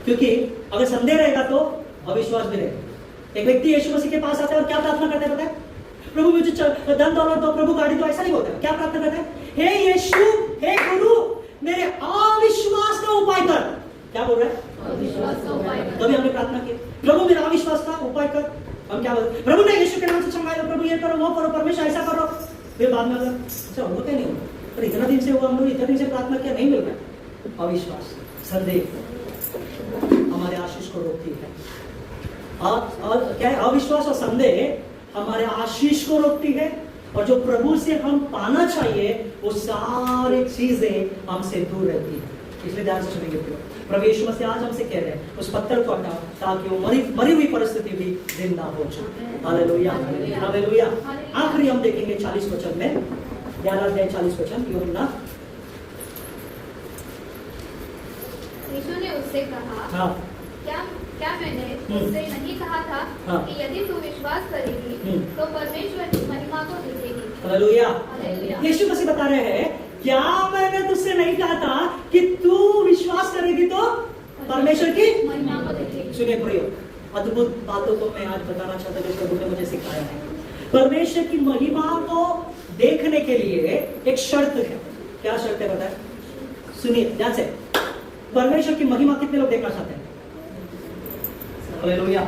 क्योंकि अगर संदेह रहेगा तो अविश्वास भी रहेगा। एक व्यक्ति यीशु मसीह के पास आता है और क्या प्रार्थना करता है पता है? प्रभु मुझे धन दौलत दो, प्रभु गाड़ी दो। ऐसा नहीं होता है। क्या प्रार्थना करता है? हे यीशु, हे गुरु, मेरे अविश्वास का उपाय कर। क्या बोल रहा है? अविश्वास का उपाय कर। तभी हमने प्रार्थना की, प्रभु मेरा अविश्वास का उपाय कर। हम क्या बोलते? प्रभु ने यीशु के नाम से चंगाई दो, प्रभु ये करो, वो करो, परमेश्वर ऐसा करो। फिर बाद में अच्छा होते नहीं होता, पर इतना दिन से हुआ, हम लोग इतने दिन से प्रार्थना किया, नहीं मिल रहा। अविश्वास, संदेह हमारे आशीष को रोकती है। और क्या है? अविश्वास और संदेह हमारे आशीष को रोकती है, और जो प्रभु से हम पाना चाहिए वो सारी चीजें हमसे दूर रहती है। इसलिए ध्यान से सुनेंगे। प्रभु यीशु मसीह आज हमसे कह रहे हैं उस पत्थर को हटाओ ताकि वो मरी हुई परिस्थिति भी जिंदा हो जाए। Hallelujah, hallelujah. आखिरी हम देखेंगे 40 वचन में, 11 अध्याय 40 वचन। यूहन्ना, यीशु ने उससे कहा, हाँ, क्या मैंने तुझसे नहीं कहा था कि यदि तू विश्वास करेगी तो परमेश्वर की महिमा को देखेगी। हालेलुया। हालेलुया। यीशु मसीह बता रहे हैं, क्या मैंने तुझसे नहीं कहा था कि तू विश्वास करेगी तो परमेश्वर की महिमा को देखेगी। सुनिए प्रियो, अद्भुत बातों को मैं आज बताना चाहता हूँ जो प्रभु ने मुझे सिखाया है। परमेश्वर की महिमा को देखने के लिए एक शर्त है। क्या शर्त है बताए? सुनिए ध्यान से। परमेश्वर की महिमा कितने लोग देखना चाहते हैं? हालेलुया।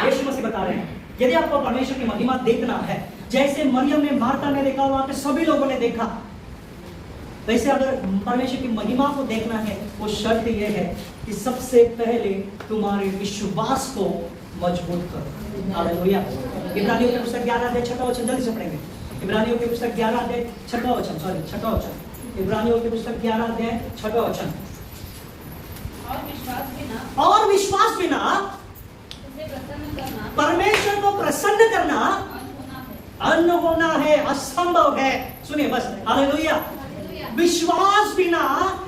यीशु मसीह बता रहे हैं यदि आपको परमेश्वर की महिमा देखना है, जैसे मरियम ने, मार्था ने देखा, वहां के सभी लोगों ने देखा, वैसे अगर परमेश्वर की महिमा को देखना है, वो शर्त यह है कि सबसे पहले तुम्हारे विश्वास को मजबूत करो। हालेलुया। इब्रानियों की पुस्तक 11 अध्याय 6 वचन, जल्दी से पढ़ेंगे। इब्रानियों की पुस्तक 11 अध्याय 6 वचन, सॉरी 6 वचन। इब्रानियों की पुस्तक 11 अध्याय 6 वचन। और विश्वास बिना उसे प्रसन्न करना, परमेश्वर को प्रसन्न करना अन्न होना है, असंभव है। सुनिए बस, हालेलुया। विश्वास बिना,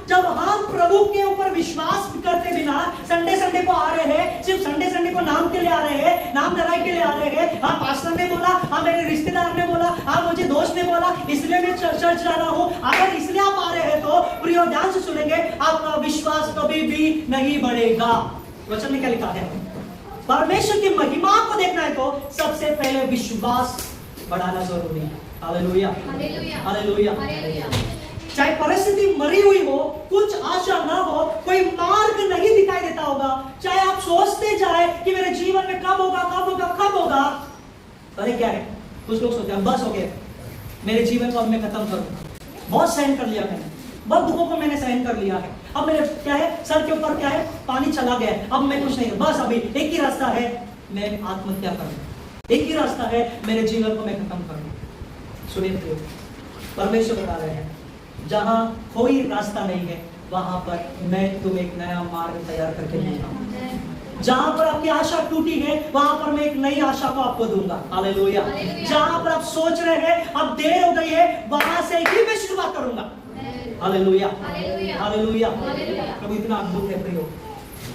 जब हम प्रभु के ऊपर विश्वास करते बिना संडे को आ रहे हैं, सिर्फ संडे को नाम के लिए आ रहे हैं, नाम लड़ाई के लिए आ रहे हैं, हाँ पास्टर ने बोला, हाँ मेरे रिश्तेदार ने बोला, हाँ मुझे दोस्त ने बोला, इसलिए मैं चर्च जा रहा हूँ, अगर इसलिए आप आ रहे हैं तो प्रिय ध्यान से सुनेंगे, आपका विश्वास कभी भी नहीं बढ़ेगा। वचन में क्या लिखा है? परमेश्वर की महिमा को देखना है तो सबसे पहले विश्वास बढ़ाना जरूरी है। Hallelujah, hallelujah. चाहे परिस्थिति मरी हुई हो, कुछ आशा ना हो, कोई मार्ग नहीं दिखाई देता होगा, चाहे आप सोचते जाए कि मेरे जीवन में कब होगा, कब होगा, कब होगा, अरे क्या है, कुछ लोग सोचते हैं बस हो गया, मेरे जीवन को अब मैं खत्म करूंगा, बहुत सहन कर लिया मैंने, बहुत दुखों को मैंने सहन कर लिया है, अब मेरे क्या है, सर के ऊपर क्या है, पानी चला गया है, अब मैं कुछ नहीं, बस अभी एक ही रास्ता है, मैं आत्महत्या करूं, एक ही रास्ता है, मेरे जीवन को मैं खत्म करूं। सुनिए, परमेश्वर बता रहे हैं, जहां कोई रास्ता नहीं है, वहां पर मैं तुम्हें एक नया मार्ग तैयार करके दूंगा। जहां पर आपकी आशा टूटी है, वहां पर मैं एक नई आशा को आपको दूंगा। हालेलुया। जहां पर आप सोच रहे हैं अब देर हो गई है, वहां से ही मैं शुरुआत करूंगा। Hallelujah, hallelujah. प्रभु इतना अद्भुत है प्रियो,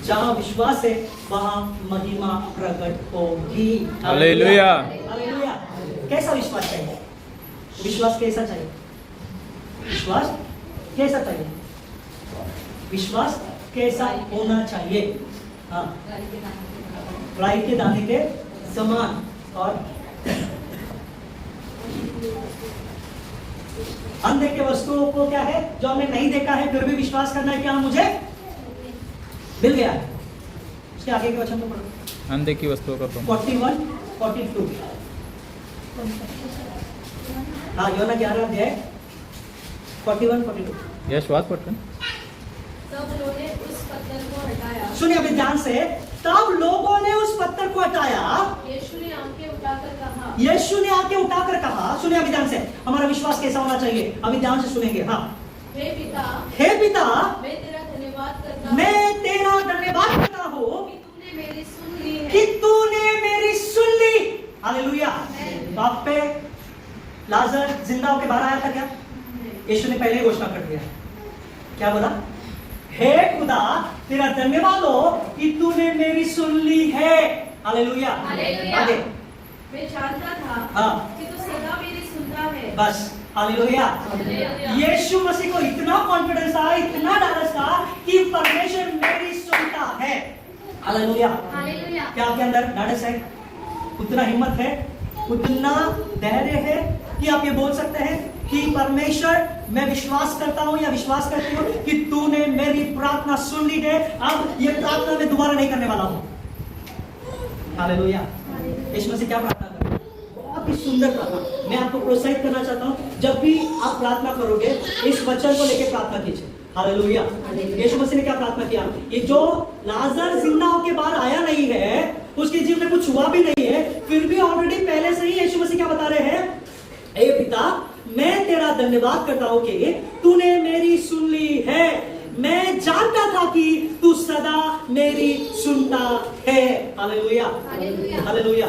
जहां विश्वास है वहां महिमा प्रकट होगी। Hallelujah, hallelujah. कैसा विश्वास चाहिए? विश्वास कैसा चाहिए? विश्वास कैसा चाहिए? विश्वास कैसा होना चाहिए? हाँ, राई के दाने के समान। और अनदेखे वस्तुओं को क्या है, जो हमने नहीं देखा है फिर भी विश्वास करना है, क्या मुझे मिल गया है। उसके आगे के वचन को पढ़ो। अनदेखी वस्तुओं का 41, 42। हाँ, योना 11 अध्याय 41, 42। यश बात पढ़ते हैं। तब उन्होंने उस पत्थर को हटाया। सुनिए अभी ध्यान से, तब लोगों ने उस पत्थर को हटाया। यीशु ने आंखें उठाकर कहा। यीशु ने आंखें उठाकर कहा। सुनिए अभी ध्यान से, हमारा विश्वास कैसा होना चाहिए, अभी ध्यान से सुनेंगे। हाँ, हे पिता, हे पिता, मैं तेरा धन्यवाद करता हूँ मैं तेरा धन्यवाद करता हूँ कि तूने मेरी सुन ली है। कि तूने मेरी सुन ली। हालेलुया। बाप पे लाजर जिंदा होकर बाहर आया था क्या? यीशु ने पहले ही घोषणा कर दिया। क्या बोला? हे खुदा, तेरा धन्यवाद हो कि तूने मेरी सुन ली है। हालेलुया। हालेलुया। आगे। मैं जानता था हाँ, कि तू सदा मेरी सुनता है। बस। हालेलुया। हालेलुया। यीशु मसीह को इतना कॉन्फिडेंस था, इतना डर था कि परमेश्वर मेरी सुनता है। हालेलुया। क्या आपके अंदर ढाढ़स है? उतना हिम्मत है, उतना धैर्य है कि आप ये बोल सकते हैं कि परमेश्वर, मैं विश्वास करता हूं या विश्वास करती हूं कि तूने मेरी प्रार्थना सुन ली है, अब ये प्रार्थना मैं दोबारा नहीं करने वाला हूं। हालेलुया। यीशु मसीह क्या प्रार्थना कर, बहुत ही सुंदर प्रार्थना। मैं आपको प्रोत्साहित करना चाहता हूं, जब भी आप प्रार्थना करोगे इस वचन को लेकर प्रार्थना कीजिए। हालेलुया। यीशु मसीह ने क्या प्रार्थना किया? ये जो लाजर जिंदा होके बाहर आया नहीं है, उसके जीवन में कुछ हुआ भी नहीं है, फिर भी ऑलरेडी पहले से ही यीशु मसीह क्या बता रहे हैं? हे पिता, मैं तेरा धन्यवाद करता हूं कि तूने मेरी सुन ली है। मैं जानता था कि तू सदा मेरी सुनता है। Hallelujah, hallelujah.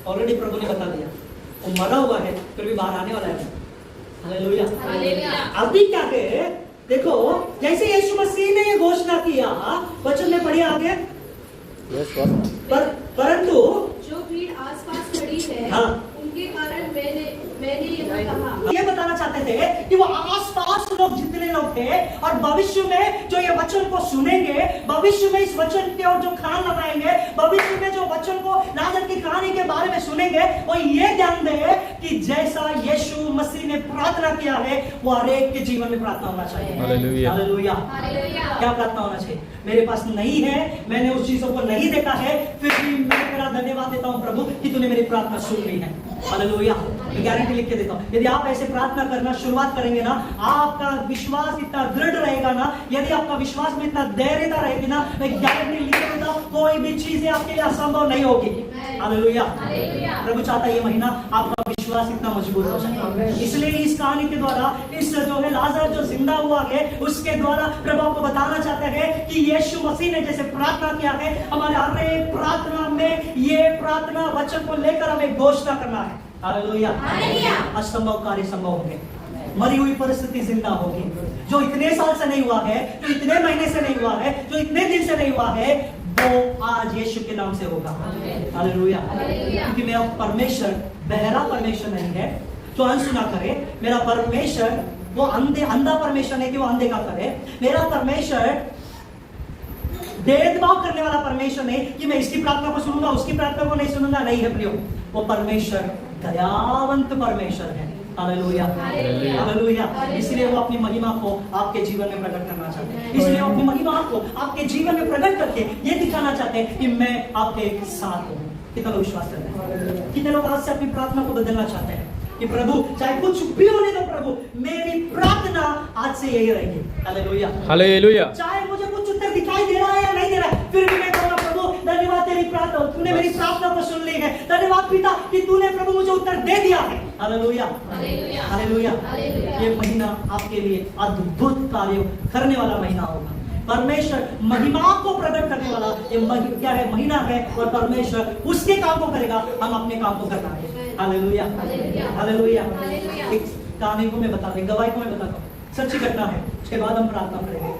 ऑलरेडी प्रभु ने बता दिया, वो मरा हुआ है फिर भी बाहर आने वाला है। हालेलुया। अभी क्या है, देखो, जैसे यीशु मसीह ने ये घोषणा किया, वचन में पढ़िए आगे। परंतु जो भीड़ आसपास खड़ी है, हाँ, उनके कारण मैंने यह कहा। ये बताना चाहते थे कि वो आसपास लोग जितने इस्राएली लोग थे, और भविष्य में जो ये वचन को सुनेंगे, भविष्य में इस वचन की ओर जो कान लगाएंगे, भविष्य में जो वचन को लाजर की कहानी के बारे में सुनेंगे, वो ये ध्यान दें कि जैसा यीशु मसीह ने प्रार्थना किया है वो हर एक के जीवन में प्रार्थना होना चाहिए। हालेलुया। हालेलुया। क्या प्रार्थना होना चाहिए? मेरे पास नहीं है, मैंने उस चीजों को नहीं देखा है, फिर भी मैं तेरा धन्यवाद देता हूं प्रभु कि तूने मेरी प्रार्थना सुन ली है। हालेलुया। मैं गारंटी लिख के देता हूं, यदि आप ऐसे प्रार्थना करना शुरुआत करेंगे ना, आपका विश्वास इतना दृढ़ रहेगा ना, यदि आपका विश्वास में इतना धैर्यता रहेगी ना, मैं गारंटी लिख के देता हूं, कोई भी चीजें आपके लिए असंभव नहीं होगी। हालेलुया। प्रभु चाहता है ये महीना आपका विश्वास इतना मजबूत हो जाए। इसलिए इस कहानी के द्वारा, इस जो है लाजर जो जिंदा हुआ है, उसके द्वारा प्रभु आपको बताना चाहते हैं कि यीशु मसीह ने जैसे प्रार्थना किया है, हमारे हर एक प्रार्थना में ये प्रार्थना वचन को लेकर हमें घोषणा करना है। हालेलुया। असंभव कार्य संभव होंगे, मरी हुई परिस्थिति जिंदा होगी, जो इतने साल से नहीं हुआ है, जो इतने महीने से नहीं हुआ है, जो इतने दिन से नहीं हुआ है, वो आज यीशु के नाम से होगा। हालेलुया। क्योंकि मेरा परमेश्वर बहरा परमेश्वर नहीं है जो अनसुना करे, मेरा परमेश्वर वो अंधा परमेश्वर नहीं कि वो अंधे का करे, मेरा परमेश्वर भेदभाव करने वाला परमेश्वर नहीं कि मैं इसकी प्रार्थना को सुनूंगा उसकी प्रार्थना को नहीं सुनूंगा, नहीं है प्रियो, वो परमेश्वर दयावंत परमेश्वर है। हालेलुया। हालेलुया। इसलिए वो अपनी महिमा को आपके जीवन में प्रकट करना चाहते हैं, इसलिए वो अपनी महिमा को आपके जीवन में प्रकट करके ये दिखाना चाहते हैं कि मैं आपके साथ हूँ। कितने लोग विश्वास करते हैं? कितने लोग आज से अपनी प्रार्थना को बदलना चाहते हैं कि प्रभु चाहे कुछ भी होने दो, प्रभु मेरी प्रार्थना आज से यही रहेगी। हालेलुया। हालेलुया। चाहे मुझे कुछ उत्तर दिखाई दे रहा है या नहीं दे रहा है, फिर भी मैं कहूँगा प्रभु धन्यवाद तेरी प्रार्थना, तूने मेरी प्रार्थना को सुन ली है, धन्यवाद पिता कि तूने प्रभु मुझे उत्तर दे दिया है। हालेलुया। हालेलुया। ये महीना आपके लिए अद्भुत कार्य करने वाला महीना होगा। परमेश्वर महिमा को प्रकट करने वाला ये क्या है? महीना है, और परमेश्वर उसके काम को करेगा, हम अपने काम को करना है। हालेलुया। हालेलुया। एक कहानी को मैं बताता हूं, एक गवाही को मैं बताता हूं, सच्ची घटना है, उसके बाद हम प्रार्थना करेंगे।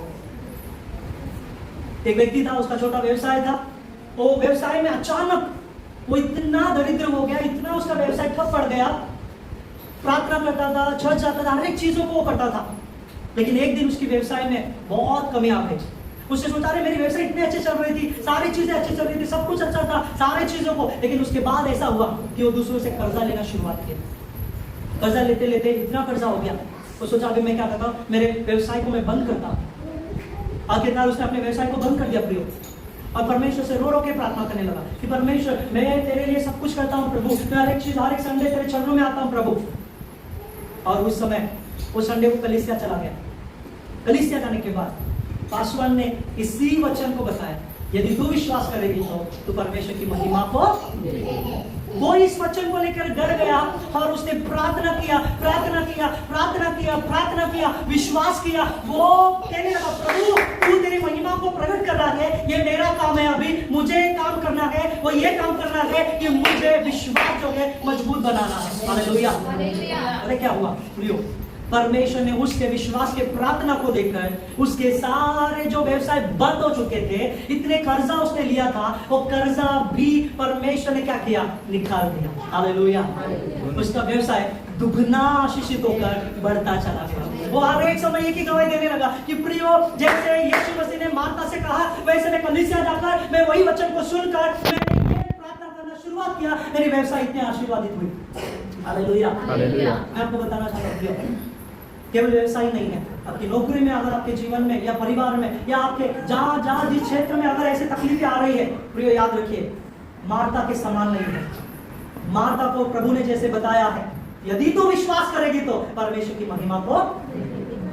एक व्यक्ति था, उसका छोटा व्यवसाय था, वो व्यवसाय में अचानक वो इतना दरिद्र हो गया, इतना उसका व्यवसाय ठप पड़ गया, प्रार्थना करता था, चर्च जाता था, हर एक चीजों को वो करता था, लेकिन एक दिन उसकी व्यवसाय में बहुत कमी आ गई। उसने सोचा रहे मेरी व्यवसाय इतनी अच्छी चल रही थी, सारी चीजें अच्छी चल रही थी, सब कुछ अच्छा था, सारी चीजों को, लेकिन उसके बाद ऐसा हुआ कि वो दूसरों से कर्जा लेना शुरुआत किया। कर्जा लेते लेते इतना कर्जा हो गया, वो सोचा अभी मैं क्या करता हूँ, मेरे व्यवसाय को मैं बंद करता हूँ। आखिरकार उसने अपने व्यवसाय को बंद कर दिया प्रियो, और परमेश्वर से रो रो के प्रार्थना करने लगा कि परमेश्वर मैं तेरे लिए सब कुछ करता हूँ प्रभु, मैं हर एक चीज, हर एक संडे तेरे चरणों में आता हूँ प्रभु। और उस समय वो संडे को कलीसिया चला गया। कलीसिया जाने के बाद पासवान ने इसी वचन को बताया, यदि तू विश्वास करेगी तो परमेश्वर की महिमा को वो इस वचन को लेकर डर गया, और उसने प्रार्थना किया, प्रार्थना किया, प्रार्थना किया, प्रार्थना किया, विश्वास किया। वो कहने लगा प्रभु तू तेरी महिमा को प्रकट कर रहा है, ये मेरा काम है, अभी मुझे काम करना है, वो ये काम करना है कि मुझे विश्वास जो है मजबूत बनाना है। हालेलुया। अरे क्या हुआ प्रियो, परमेश्वर ने उसके विश्वास के प्रार्थना को देखकर उसके सारे जो व्यवसाय बंद हो चुके थे, इतने कर्जा उसने लिया था, वो कर्जा भी परमेश्वर ने क्या किया? निकाल दिया। हालेलुया। उसका व्यवसाय दुगना आशीषित होकर बढ़ता चला गया। वो हर एक समय एक ही गवाही देने लगा कि प्रियो जैसे यीशु मसीह ने मार्था से कहा, वैसे मैं कलीसिया जाकर मैं वही वचन को सुनकर मैंने प्रार्थना करना शुरुआत किया, मेरी व्यवसाय इतने आशीर्वादित हुई। हालेलुया। मैं आपको बताना चाहता हूँ केवल व्यवसाय नहीं है, आपकी नौकरी में, अगर आपके जीवन में या परिवार में या आपके जहाँ जिस क्षेत्र में अगर ऐसे तकलीफें आ रही है, प्रिय याद रखिए मार्था के समान नहीं है। मार्था को प्रभु ने जैसे बताया है, यदि तू विश्वास करेगी तो परमेश्वर की महिमा को,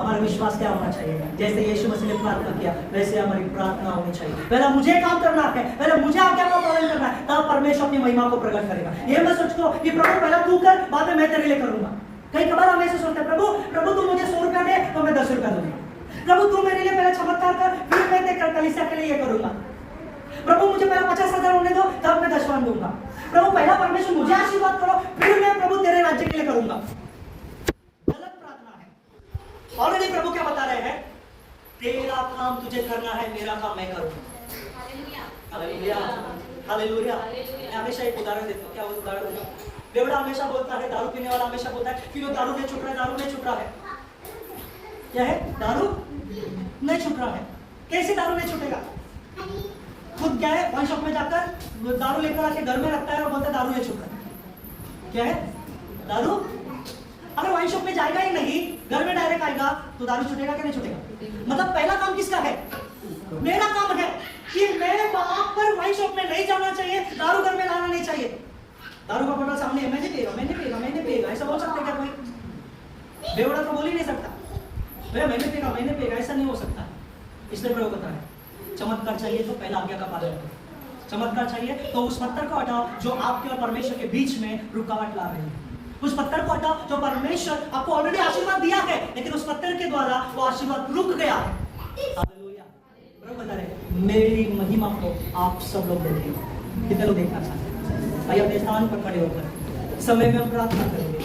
हमारा विश्वास क्या होना चाहिए? जैसे यीशु मसीह ने प्रार्थना किया वैसे हमारी प्रार्थना होनी चाहिए। पहले मुझे काम करना है, पहले मुझे आज्ञा का पालन करना है, तब परमेश्वर अपनी महिमा को प्रकट करेगा। ये मत सोचो कि प्रभु पहले तू कर, बाद में मैं तेरे लिए करूंगा। कई कबार हम ऐसे सोचते हैं, प्रभु तू मुझे 100 रुपया दे तो मैं 10 रुपया दूंगा, प्रभु तू मेरे लिए पहले चमत्कार कर, फिर मैं तेरे कलीसिया के लिए ये करूंगा, प्रभु मुझे पहले 50,000 होने दो तब मैं 10वां दूंगा, प्रभु पहला परमेश्वर मुझे आशीर्वाद करो फिर मैं प्रभु तेरे राज्य के लिए करूंगा। गलत प्रार्थना है। ऑलरेडी प्रभु क्या बता रहे हैं? तेरा काम तुझे करना है, मेरा काम मैं करूंगा। हालेलुया। हालेलुया। मैं हमेशा एक उदाहरण देता हूँ। क्या उदाहरण देता हूँ? बेवड़ा हमेशा बोलता है, दारू पीने वाला हमेशा बोलता है कि वो दारू नहीं छुट रहा है, दारू नहीं छुट रहा है। क्या है? दारू नहीं छूट रहा है। कैसे दारू नहीं छूटेगा? खुद क्या है, वाइन शॉप में जाकर दारू लेकर आके घर में रखता है और बोलता है दारू नहीं छूट रहा। क्या है? दारू अगर वाइन शॉप में जाएगा ही नहीं, घर में डायरेक्ट आएगा, तो दारू छूटेगा कि नहीं छूटेगा? मतलब पहला काम किसका है? मेरा काम है कि मैं वहां पर वाइन शॉप में नहीं जाना चाहिए, दारू घर में लाना नहीं चाहिए। दारू का बोतल सामने है, मैंने पिएगा, ऐसा बोल सकते क्या कोई? बेवड़ा तो बोल ही नहीं सकता भैया मैंने पिएगा, ऐसा नहीं हो सकता। इसलिए प्रयोग होता है चमत्कार चाहिए तो पहला आज्ञा का पालन करो। चमत्कार चाहिए तो उस पत्थर को हटाओ जो आपके और परमेश्वर के बीच में रुकावट ला रहे हैं। उस पत्थर को हटाओ जो परमेश्वर आपको ऑलरेडी आशीर्वाद दिया है, लेकिन उस पत्थर के द्वारा वो आशीर्वाद रुक गया है। हालेलुया। प्रभु बता रहे मेरी महिमा को आप सब लोग देखेंगे। कितने लोग देखना चाहते हैं? आइए अपने स्थान पर खड़े होकर समय में हम प्रार्थना करेंगे।